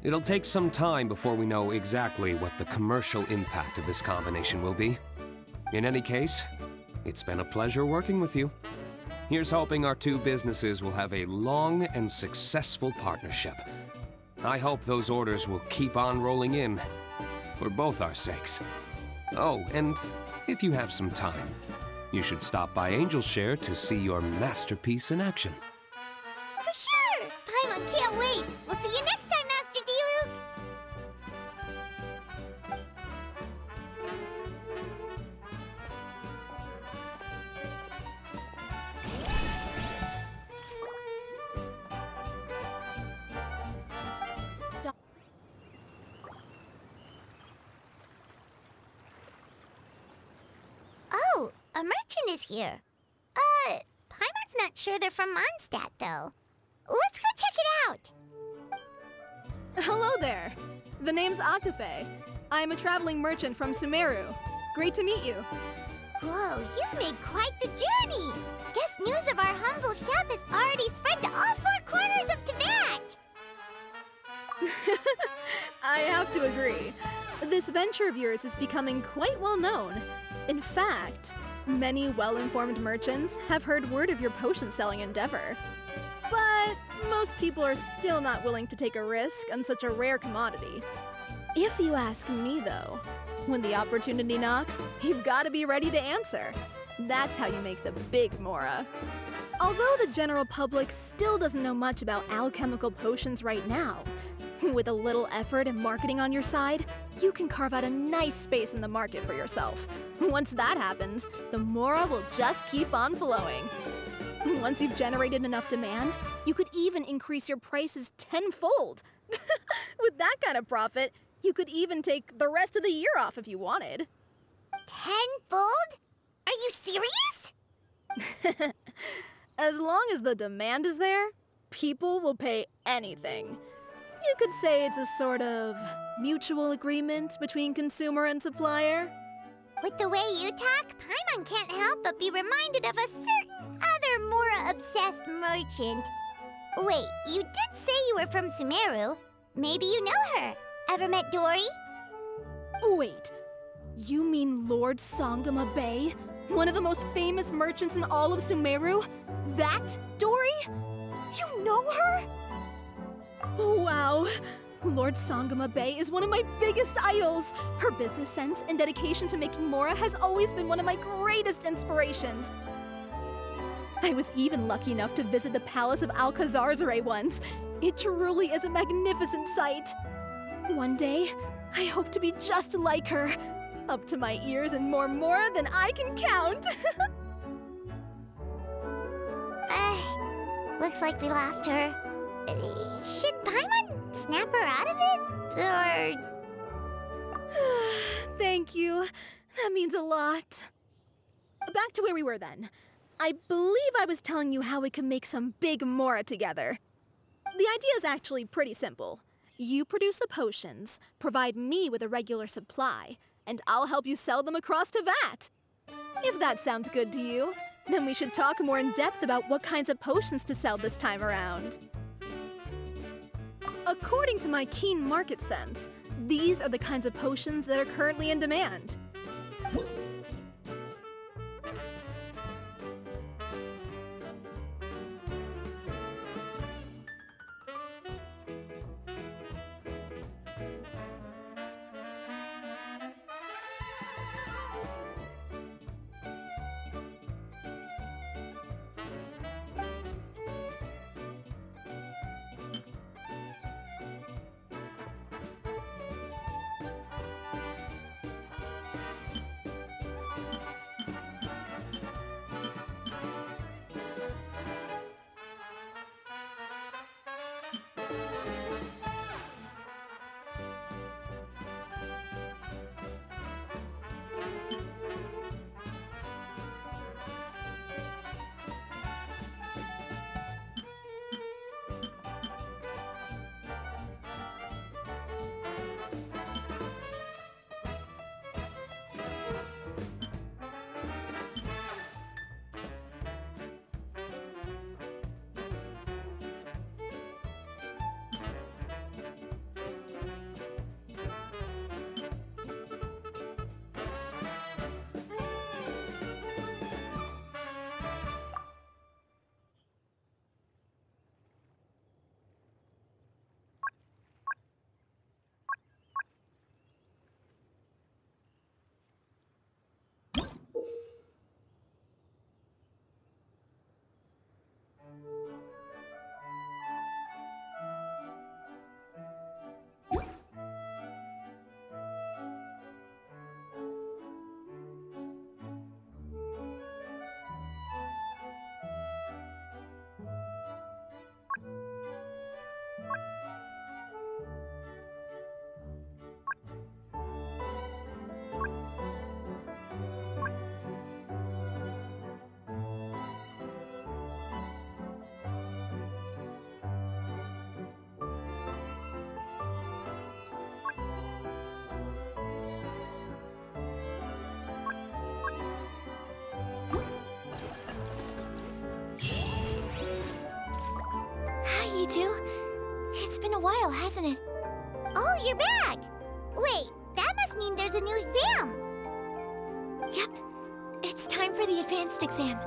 It'll take some time before we know exactly what the commercial impact of this combination will be. In any case, it's been a pleasure working with you. Here's hoping our two businesses will have a long and successful partnership. I hope those orders will keep on rolling in, for both our sakes. Oh, and if you have some time, you should stop by Angel's Share to see your masterpiece in action. For sure! Paimon can't wait! We'll see you next time, Master Diluc! Stop. Oh, a merchant is here. Paimon's not sure they're from Mondstadt, though. Let's go check it out! Hello there. The name's Atafe. I am a traveling merchant from Sumeru. Great to meet you. Whoa, you've made quite the journey! Guess news of our humble chef has already spread to all four corners of Tibet! I have to agree. This venture of yours is becoming quite well known. In fact, many well-informed merchants have heard word of your potion-selling endeavor. But most people are still not willing to take a risk on such a rare commodity. If you ask me, though, when the opportunity knocks, you've got to be ready to answer. That's how you make the big Mora. Although the general public still doesn't know much about alchemical potions right now, with a little effort and marketing on your side, you can carve out a nice space in the market for yourself. Once that happens, the Mora will just keep on flowing. Once you've generated enough demand, you could even increase your prices tenfold. With that kind of profit, you could even take the rest of the year off if you wanted. Tenfold? Are you serious? As long as the demand is there, people will pay anything. You could say it's a sort of mutual agreement between consumer and supplier. With the way you talk, Paimon can't help but be reminded of a certain other Mora-obsessed merchant. Wait, you did say you were from Sumeru. Maybe you know her. Ever met Dory? Wait, you mean Lord Sangama Bay? One of the most famous merchants in all of Sumeru? That Dory? You know her? Wow! Lord Sangama Bay is one of my biggest idols! Her business sense and dedication to making Mora has always been one of my greatest inspirations. I was even lucky enough to visit the Palace of Alcazarzare once. It truly is a magnificent sight. One day, I hope to be just like her. Up to my ears in more Mora than I can count! Looks like we lost her. Should Paimon snap her out of it? Or... Thank you. That means a lot. Back to where we were then. I believe I was telling you how we can make some big Mora together. The idea is actually pretty simple. You produce the potions, provide me with a regular supply, and I'll help you sell them across to Vat. If that sounds good to you, then we should talk more in depth about what kinds of potions to sell this time around. According to my keen market sense, these are the kinds of potions that are currently in demand. while, hasn't it? Oh, you're back! Wait, that must mean there's a new exam! Yep. It's time for the advanced exam.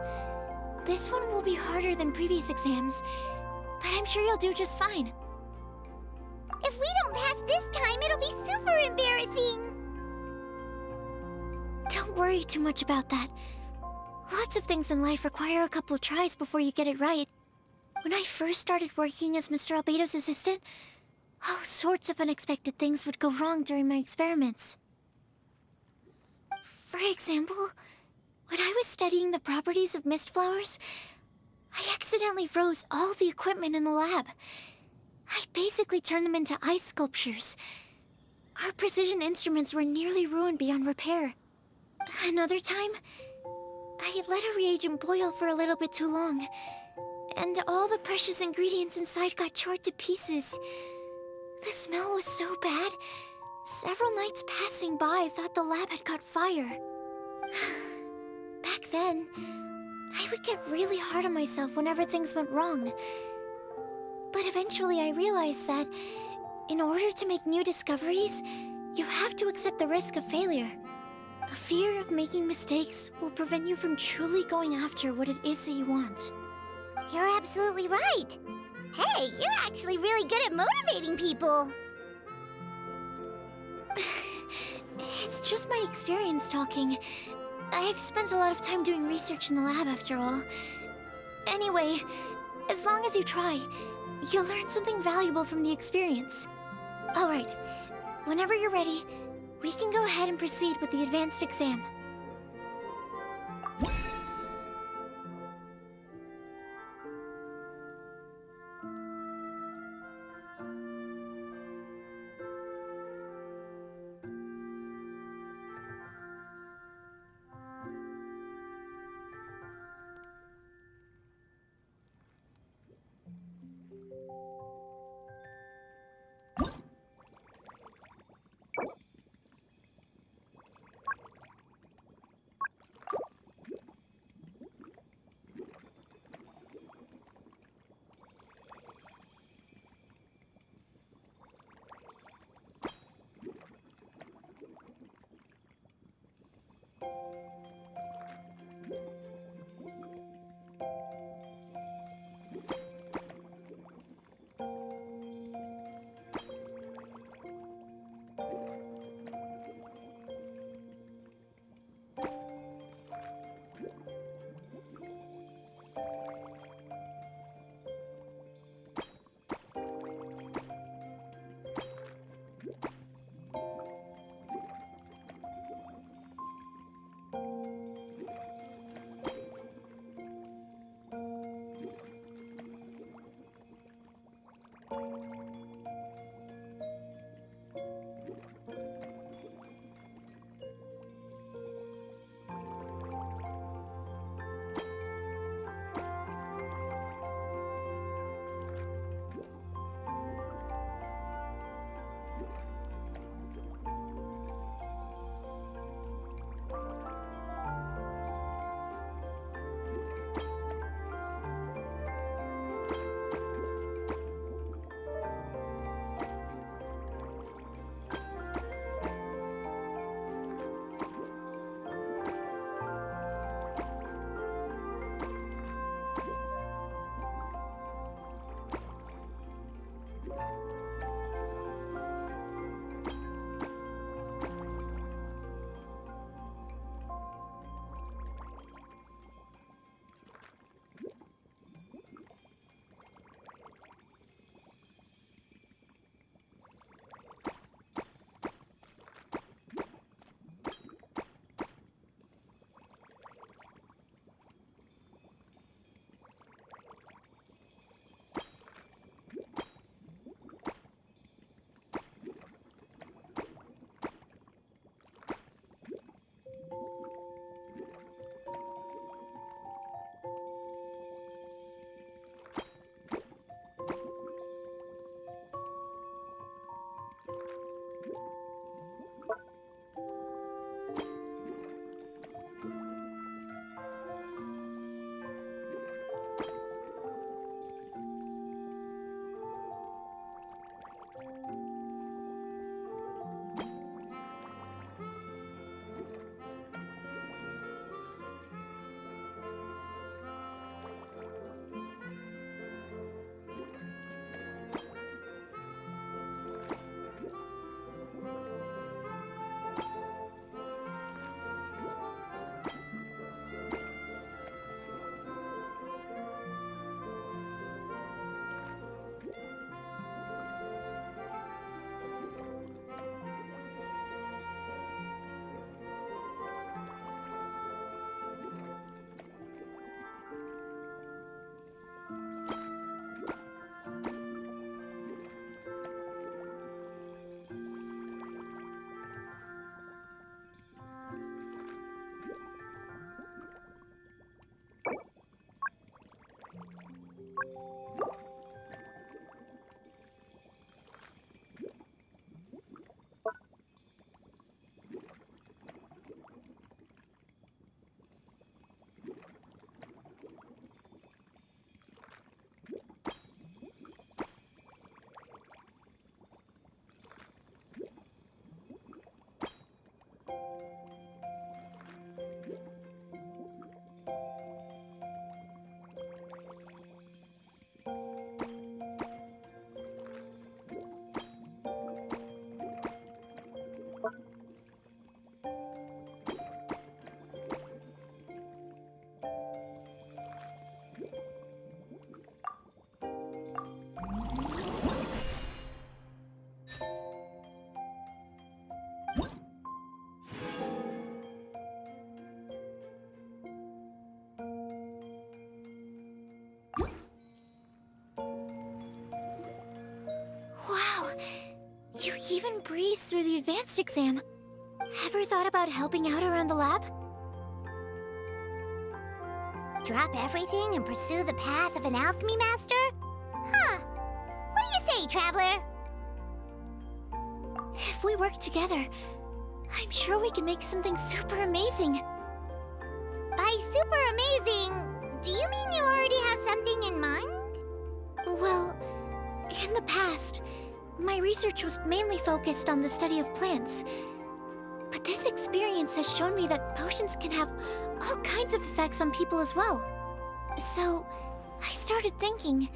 This one will be harder than previous exams, but I'm sure you'll do just fine. If we don't pass this time, it'll be super embarrassing! Don't worry too much about that. Lots of things in life require a couple tries before you get it right. When I first started working as Mr. Albeido's assistant, all sorts of unexpected things would go wrong during my experiments. For example, when I was studying the properties of mist flowers, I accidentally froze all the equipment in the lab. I basically turned them into ice sculptures. Our precision instruments were nearly ruined beyond repair. Another time, I had let a reagent boil for a little bit too long, and all the precious ingredients inside got charred to pieces. The smell was so bad, several nights passing by thought the lab had caught fire. Back then, I would get really hard on myself whenever things went wrong. But eventually I realized that in order to make new discoveries, you have to accept the risk of failure. A fear of making mistakes will prevent you from truly going after what it is that you want. You're absolutely right! Hey, you're actually really good at motivating people! It's just my experience talking. I've spent a lot of time doing research in the lab after all. Anyway, as long as you try, you'll learn something valuable from the experience. Alright, whenever you're ready, we can go ahead and proceed with the advanced exam. even breeze through the advanced exam. Ever thought about helping out around the lab? Drop everything and pursue the path of an alchemy master? Huh. What do you say, Traveler? If we work together, I'm sure we can make something super amazing. By super amazing, do you mean you already have something in mind? Well, in the past, my research was mainly focused on the study of plants. But this experience has shown me that potions can have all kinds of effects on people as well. So, I started thinking,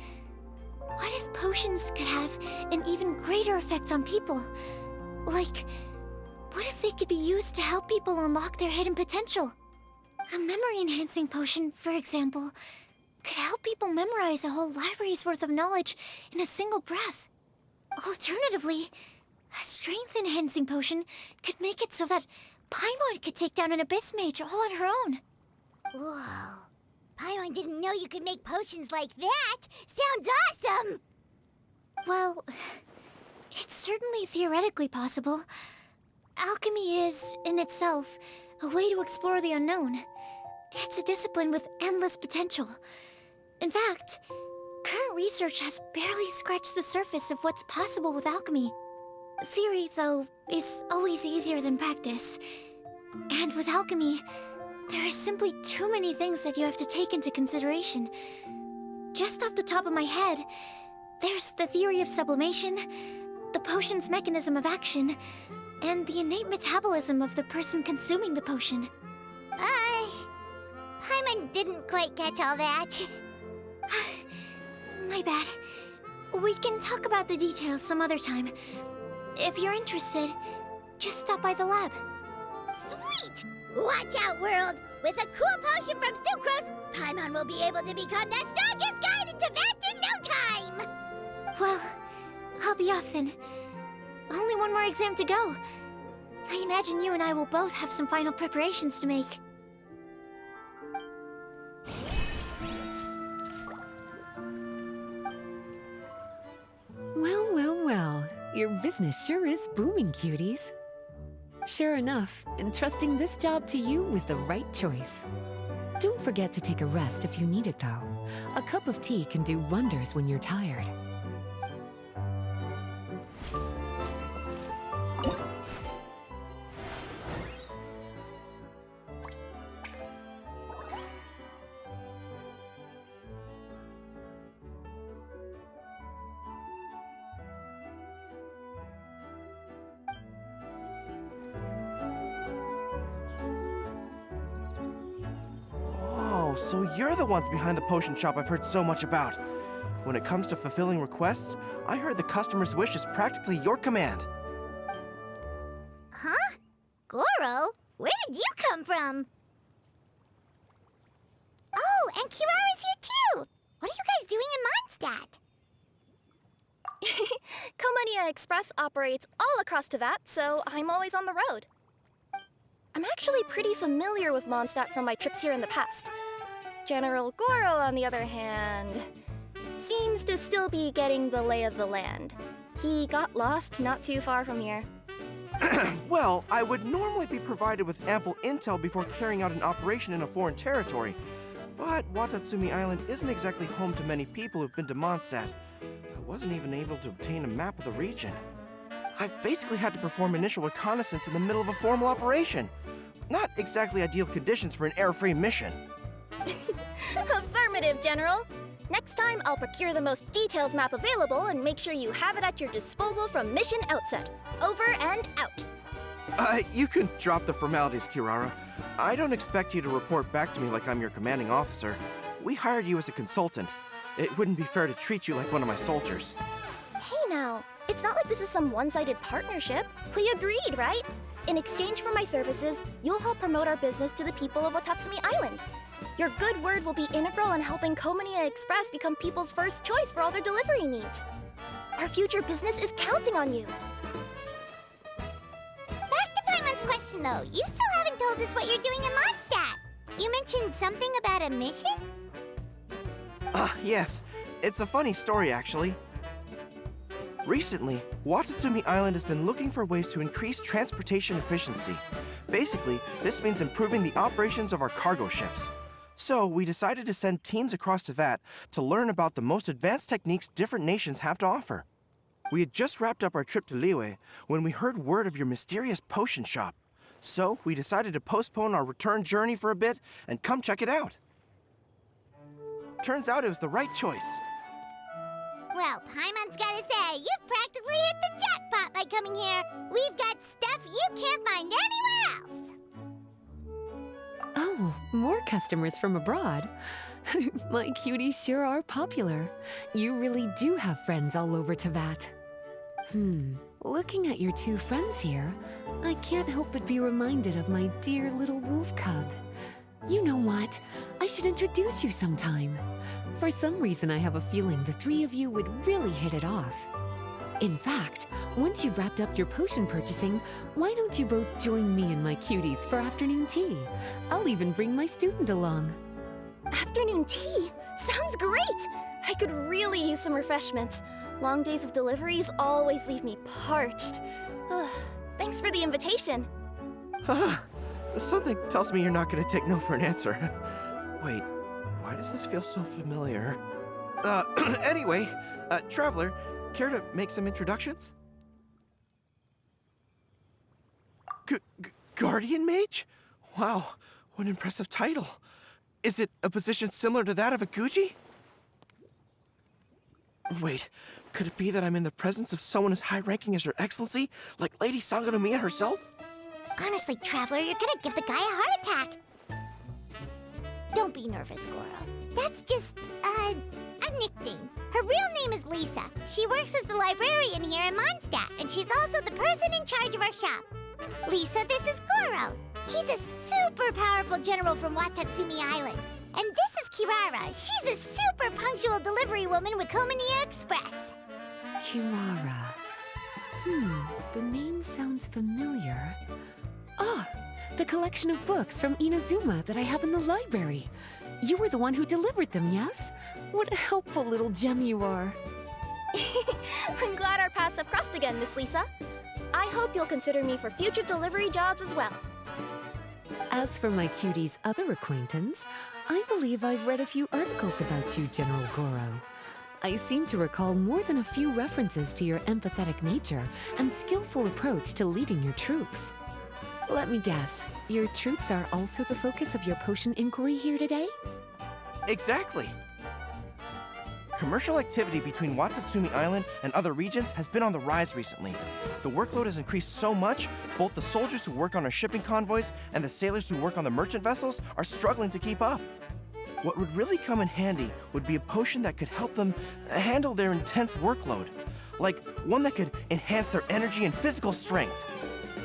what if potions could have an even greater effect on people? Like, what if they could be used to help people unlock their hidden potential? A memory-enhancing potion, for example, could help people memorize a whole library's worth of knowledge in a single breath. Alternatively, a strength-enhancing potion could make it so that Paimon could take down an Abyss Mage all on her own. Whoa. Paimon didn't know you could make potions like that! Sounds awesome! Well, it's certainly theoretically possible. Alchemy is, in itself, a way to explore the unknown. It's a discipline with endless potential. In fact, current research has barely scratched the surface of what's possible with alchemy. Theory, though, is always easier than practice. And with alchemy, there are simply too many things that you have to take into consideration. Just off the top of my head, there's the theory of sublimation, the potion's mechanism of action, and the innate metabolism of the person consuming the potion. Paimon didn't quite catch all that. My bad. We can talk about the details some other time. If you're interested, just stop by the lab. Sweet! Watch out, world! With a cool potion from Sucrose, Paimon will be able to become the strongest guide into Venti in no time! Well, I'll be off then. Only one more exam to go. I imagine you and I will both have some final preparations to make. Well, well, well. Your business sure is booming, cuties. Sure enough, entrusting this job to you was the right choice. Don't forget to take a rest if you need it, though. A cup of tea can do wonders when you're tired. So you're the ones behind the potion shop I've heard so much about. When it comes to fulfilling requests, I heard the customer's wish is practically your command. Huh? Gorou? Where did you come from? Oh, and Kirara's here too! What are you guys doing in Mondstadt? Komonia Express operates all across Teyvat, so I'm always on the road. I'm actually pretty familiar with Mondstadt from my trips here in the past. General Gorou, on the other hand, seems to still be getting the lay of the land. He got lost not too far from here. Well, I would normally be provided with ample intel before carrying out an operation in a foreign territory, but Watatsumi Island isn't exactly home to many people who've been to Mondstadt. I wasn't even able to obtain a map of the region. I've basically had to perform initial reconnaissance in the middle of a formal operation. Not exactly ideal conditions for an error-free mission. Affirmative, General. Next time, I'll procure the most detailed map available and make sure you have it at your disposal from mission outset. Over and out. You can drop the formalities, Kirara. I don't expect you to report back to me like I'm your commanding officer. We hired you as a consultant. It wouldn't be fair to treat you like one of my soldiers. Hey now, it's not like this is some one-sided partnership. We agreed, right? In exchange for my services, you'll help promote our business to the people of Watatsumi Island. Your good word will be integral in helping Komonia Express become people's first choice for all their delivery needs. Our future business is counting on you. Back to Paimon's question though, you still haven't told us what you're doing in Mondstadt. You mentioned something about a mission? Yes. It's a funny story, actually. Recently, Watatsumi Island has been looking for ways to increase transportation efficiency. Basically, this means improving the operations of our cargo ships. So, we decided to send teams across to Vat to learn about the most advanced techniques different nations have to offer. We had just wrapped up our trip to Liyue when we heard word of your mysterious potion shop. So, we decided to postpone our return journey for a bit and come check it out. Turns out it was the right choice. Well, Paimon's gotta say, you've practically hit the jackpot by coming here. We've got stuff you can't find anywhere else. Oh, more customers from abroad. My cuties sure are popular. You really do have friends all over Teyvat. Looking at your two friends here, I can't help but be reminded of my dear little wolf cub. You know what? I should introduce you sometime. For some reason, I have a feeling the three of you would really hit it off. In fact, once you've wrapped up your potion purchasing, why don't you both join me and my cuties for afternoon tea? I'll even bring my student along. Afternoon tea? Sounds great! I could really use some refreshments. Long days of deliveries always leave me parched. Thanks for the invitation. Something tells me you're not gonna take no for an answer. Wait, why does this feel so familiar? Anyway, Traveler, care to make some introductions? Guardian Mage? Wow, what an impressive title. Is it a position similar to that of a Guji? Wait, could it be that I'm in the presence of someone as high-ranking as Her Excellency, like Lady Sangonomiya herself? Honestly, Traveler, you're gonna give the guy a heart attack. Don't be nervous, Gorou. That's just, a nickname. Her real name is Lisa. She works as the librarian here in Mondstadt, and she's also the person in charge of our shop. Lisa, this is Gorou. He's a super powerful general from Watatsumi Island. And this is Kirara. She's a super punctual delivery woman with Komania Express. Kirara. The name sounds familiar. Ah, the collection of books from Inazuma that I have in the library. You were the one who delivered them, yes? What a helpful little gem you are. I'm glad our paths have crossed again, Miss Lisa. I hope you'll consider me for future delivery jobs as well. As for my cutie's other acquaintance, I believe I've read a few articles about you, General Gorou. I seem to recall more than a few references to your empathetic nature and skillful approach to leading your troops. Let me guess, your troops are also the focus of your potion inquiry here today? Exactly. Commercial activity between Watatsumi Island and other regions has been on the rise recently. The workload has increased so much, both the soldiers who work on our shipping convoys and the sailors who work on the merchant vessels are struggling to keep up. What would really come in handy would be a potion that could help them handle their intense workload. Like one that could enhance their energy and physical strength.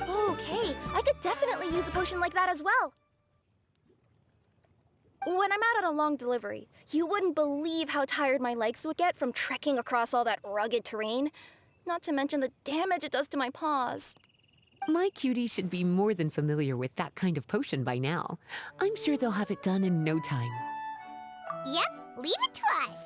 Okay, I could definitely use a potion like that as well. When I'm out on a long delivery, you wouldn't believe how tired my legs would get from trekking across all that rugged terrain. Not to mention the damage it does to my paws. My cutie should be more than familiar with that kind of potion by now. I'm sure they'll have it done in no time. Yep, leave it to us.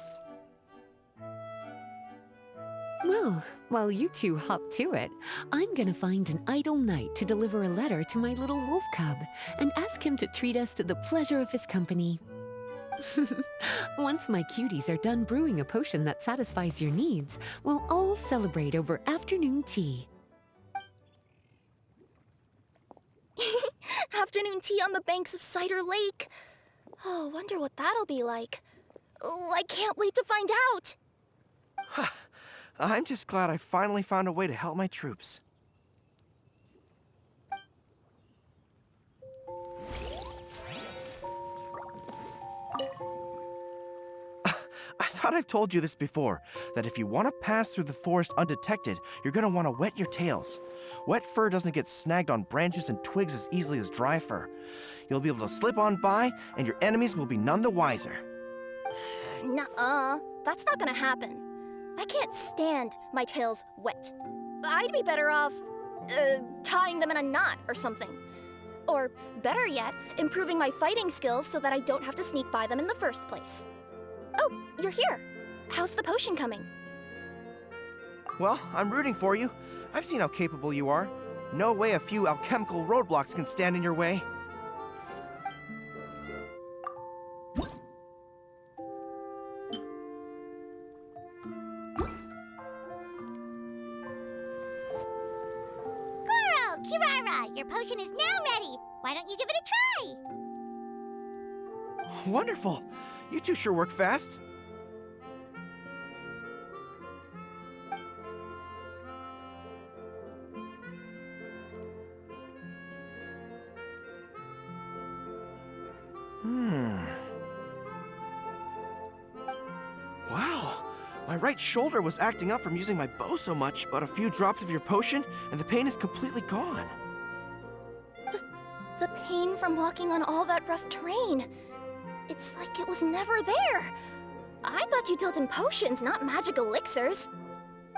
Well, while you two hop to it, I'm gonna find an idle knight to deliver a letter to my little wolf cub and ask him to treat us to the pleasure of his company. Once my cuties are done brewing a potion that satisfies your needs, we'll all celebrate over afternoon tea. Afternoon tea on the banks of Cider Lake. Oh, wonder what that'll be like. Oh, I can't wait to find out. I'm just glad I finally found a way to help my troops. I thought I've told you this before, that if you want to pass through the forest undetected, you're going to want to wet your tails. Wet fur doesn't get snagged on branches and twigs as easily as dry fur. You'll be able to slip on by, and your enemies will be none the wiser. Nuh-uh, that's not gonna happen. I can't stand my tails wet. I'd be better off, tying them in a knot or something. Or, better yet, improving my fighting skills so that I don't have to sneak by them in the first place. Oh, you're here. How's the potion coming? Well, I'm rooting for you. I've seen how capable you are. No way a few alchemical roadblocks can stand in your way. Gorou, Kirara, your potion is now ready. Why don't you give it a try? Wonderful. You two sure work fast. Wow. My right shoulder was acting up from using my bow so much, but a few drops of your potion and the pain is completely gone. The pain from walking on all that rough terrain. It's like it was never there. I thought you dealt in potions, not magic elixirs.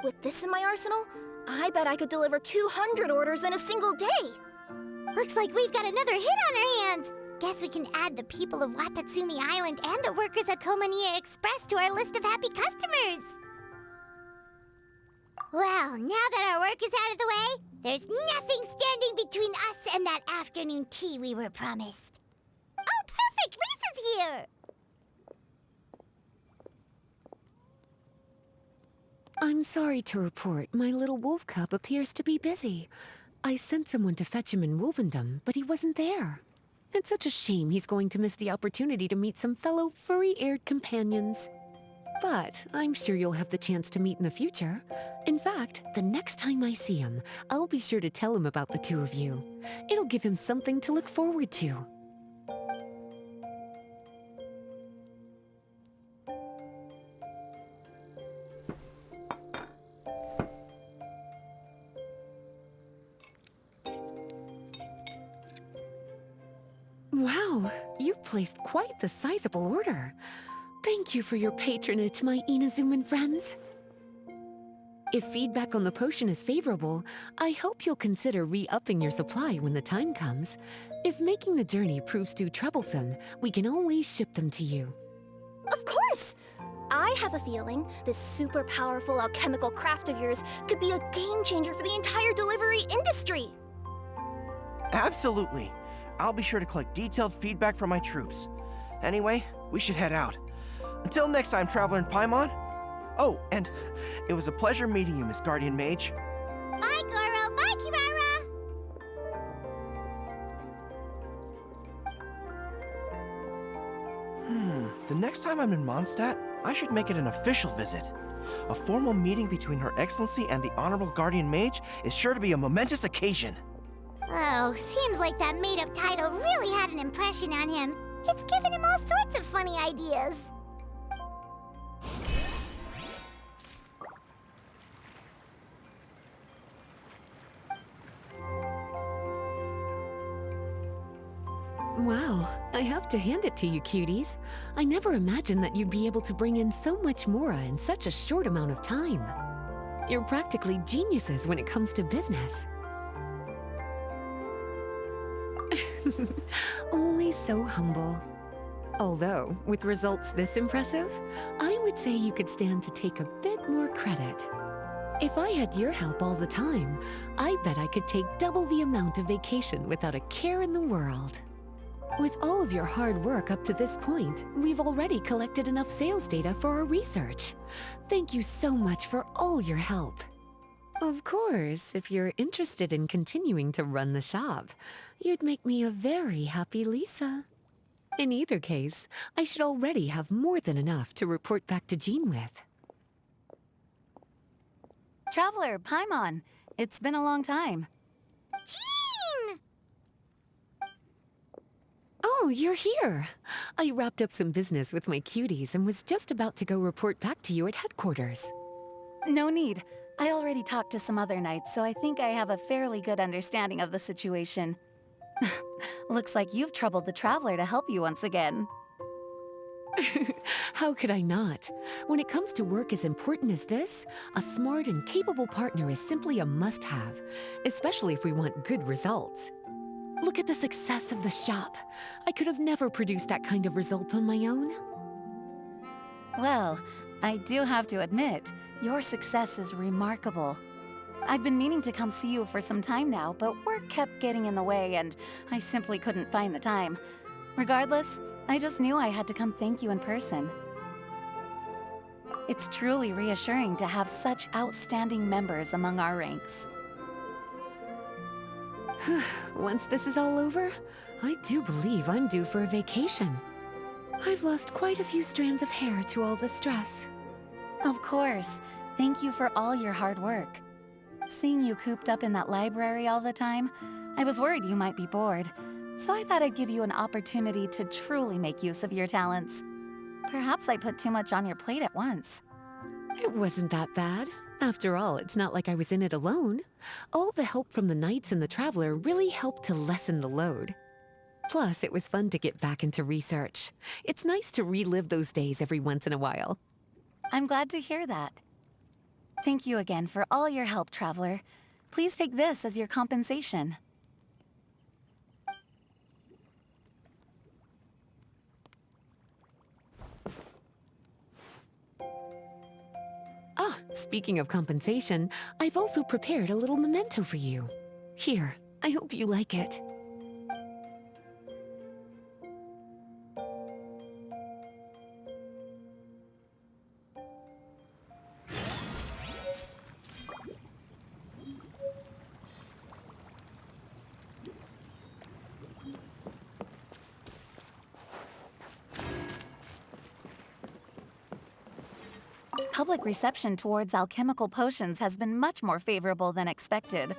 With this in my arsenal, I bet I could deliver 200 orders in a single day. Looks like we've got another hit on our hands. Guess we can add the people of Watatsumi Island and the workers at Komaniya Express to our list of happy customers. Well, now that our work is out of the way, there's nothing standing between us and that afternoon tea we were promised. Oh, perfect! Lisa's here! I'm sorry to report, my little wolf cub appears to be busy. I sent someone to fetch him in Wolvendom, but he wasn't there. It's such a shame he's going to miss the opportunity to meet some fellow furry-eared companions. But I'm sure you'll have the chance to meet in the future. In fact, the next time I see him, I'll be sure to tell him about the two of you. It'll give him something to look forward to. Wow, you've placed quite the sizable order. Thank you for your patronage, my Inazuman friends. If feedback on the potion is favorable, I hope you'll consider re-upping your supply when the time comes. If making the journey proves too troublesome, we can always ship them to you. Of course! I have a feeling this super powerful alchemical craft of yours could be a game changer for the entire delivery industry. Absolutely. I'll be sure to collect detailed feedback from my troops. Anyway, we should head out. Until next time, Traveler in Paimon. Oh, and it was a pleasure meeting you, Miss Guardian Mage. Bye, Gorou! Bye, Kirara! The next time I'm in Mondstadt, I should make it an official visit. A formal meeting between Her Excellency and the Honorable Guardian Mage is sure to be a momentous occasion. Oh, seems like that made-up title really had an impression on him. It's given him all sorts of funny ideas. Wow, I have to hand it to you, cuties. I never imagined that you'd be able to bring in so much mora in such a short amount of time. You're practically geniuses when it comes to business. Always so humble. Although, with results this impressive, I would say you could stand to take a bit more credit. If I had your help all the time, I bet I could take double the amount of vacation without a care in the world. With all of your hard work up to this point, we've already collected enough sales data for our research. Thank you so much for all your help. Of course, if you're interested in continuing to run the shop, you'd make me a very happy Lisa. In either case, I should already have more than enough to report back to Jean with. Traveler, Paimon, it's been a long time. Jean! Oh, you're here. I wrapped up some business with my cuties and was just about to go report back to you at headquarters. No need. I already talked to some other knights, so I think I have a fairly good understanding of the situation. Looks like you've troubled the Traveler to help you once again. How could I not? When it comes to work as important as this, a smart and capable partner is simply a must-have, especially if we want good results. Look at the success of the shop. I could have never produced that kind of result on my own. Well, I do have to admit, your success is remarkable. I've been meaning to come see you for some time now, but work kept getting in the way and I simply couldn't find the time. Regardless, I just knew I had to come thank you in person. It's truly reassuring to have such outstanding members among our ranks. Once this is all over, I do believe I'm due for a vacation. I've lost quite a few strands of hair to all the stress. Of course. Thank you for all your hard work. Seeing you cooped up in that library all the time, I was worried you might be bored. So I thought I'd give you an opportunity to truly make use of your talents. Perhaps I put too much on your plate at once. It wasn't that bad. After all, it's not like I was in it alone. All the help from the Knights and the Traveler really helped to lessen the load. Plus, it was fun to get back into research. It's nice to relive those days every once in a while. I'm glad to hear that. Thank you again for all your help, Traveler. Please take this as your compensation. Ah, speaking of compensation, I've also prepared a little memento for you. Here, I hope you like it. Public reception towards alchemical potions has been much more favorable than expected.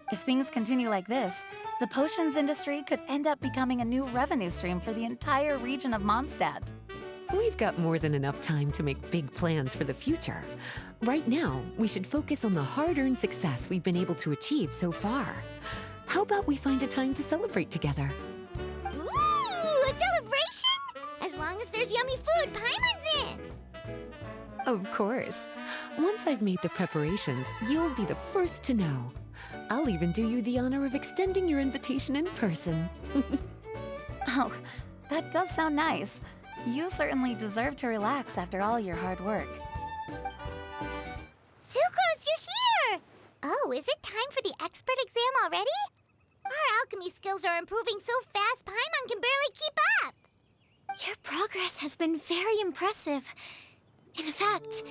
If things continue like this, the potions industry could end up becoming a new revenue stream for the entire region of Mondstadt. We've got more than enough time to make big plans for the future. Right now, we should focus on the hard-earned success we've been able to achieve so far. How about we find a time to celebrate together? Ooh, a celebration? As long as there's yummy food, Paimon's in! Of course. Once I've made the preparations, you'll be the first to know. I'll even do you the honor of extending your invitation in person. Oh, that does sound nice. You certainly deserve to relax after all your hard work. Sucrose, you're here! Oh, is it time for the expert exam already? Our alchemy skills are improving so fast, Paimon can barely keep up! Your progress has been very impressive. In fact,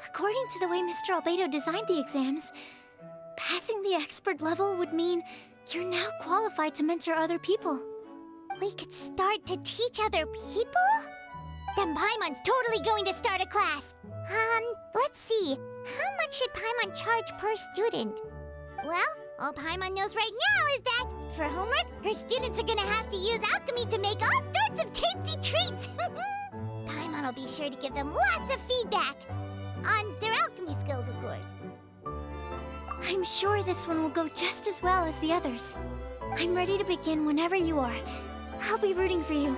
according to the way Mr. Beidou designed the exams, passing the expert level would mean you're now qualified to mentor other people. We could start to teach other people? Then Paimon's totally going to start a class. Let's see. How much should Paimon charge per student? Well, all Paimon knows right now is that, for homework, her students are gonna have to use alchemy to make all sorts of tasty treats. Paimon will be sure to give them lots of feedback. On their alchemy skills, of course. I'm sure this one will go just as well as the others. I'm ready to begin whenever you are. I'll be rooting for you.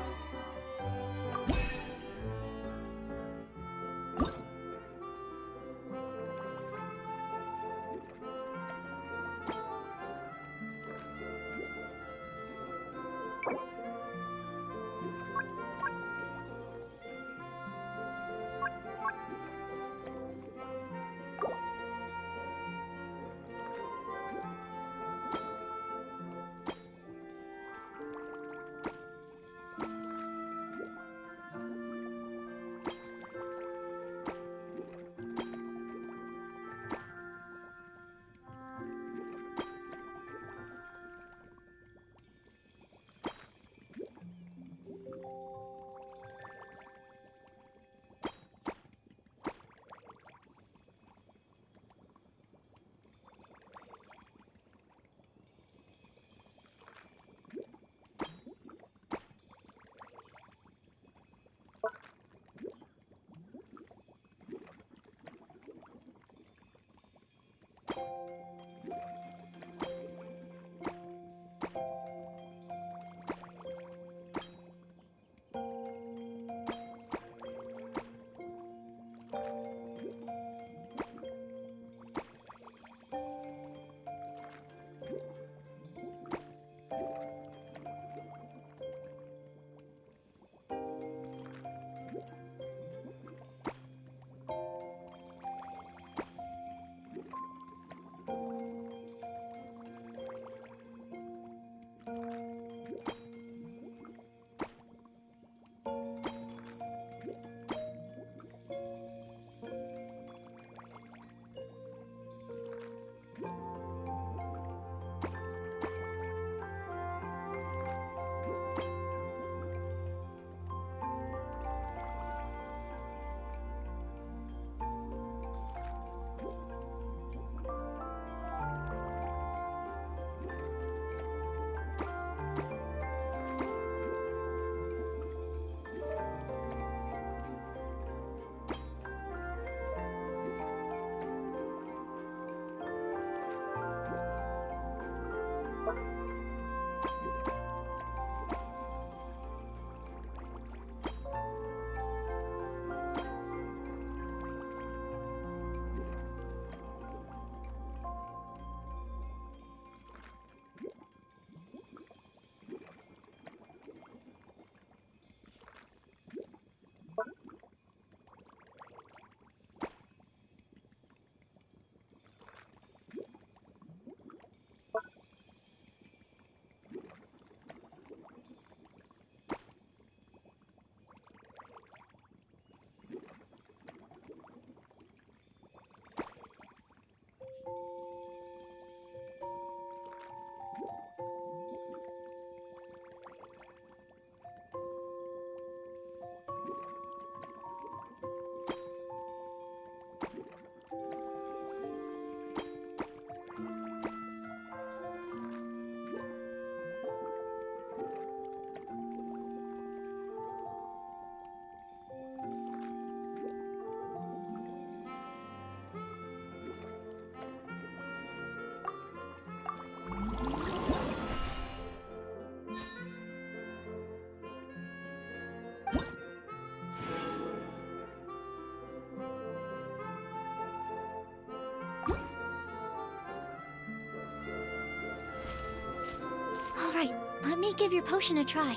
Alright, let me give your potion a try.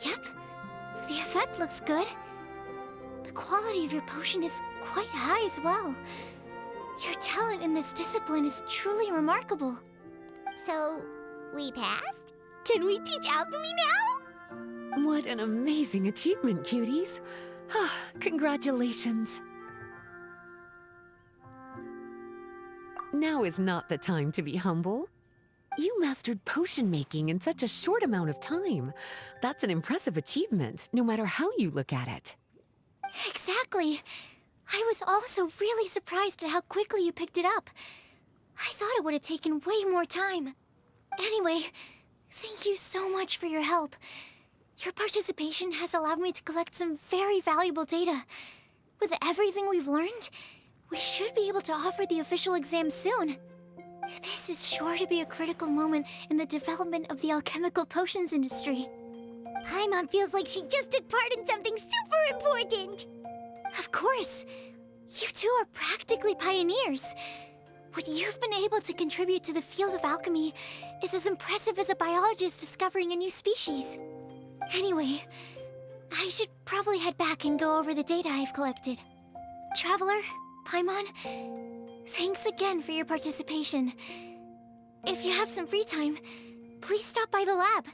Yep, the effect looks good. The quality of your potion is quite high as well. Your talent in this discipline is truly remarkable. So, we passed? Can we teach alchemy now? What an amazing achievement, cuties. Congratulations. Now is not the time to be humble. You mastered potion making in such a short amount of time. That's an impressive achievement, no matter how you look at it. Exactly. I was also really surprised at how quickly you picked it up. I thought it would have taken way more time. Anyway, thank you so much for your help. Your participation has allowed me to collect some very valuable data. With everything we've learned, we should be able to offer the official exam soon. This is sure to be a critical moment in the development of the alchemical potions industry. Paimon feels like she just took part in something super important. Of course. You two are practically pioneers. What you've been able to contribute to the field of alchemy is as impressive as a biologist discovering a new species. Anyway, I should probably head back and go over the data I've collected. Traveler, Paimon, thanks again for your participation. If you have some free time, please stop by the lab.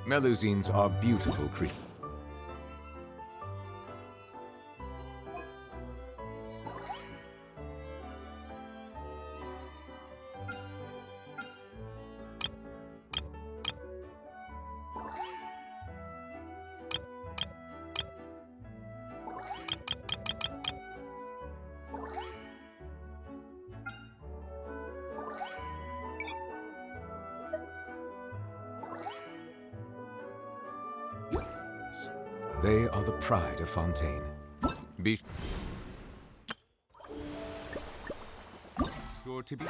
Melusines are beautiful creatures. They are the pride of Fontaine. Be sure to be...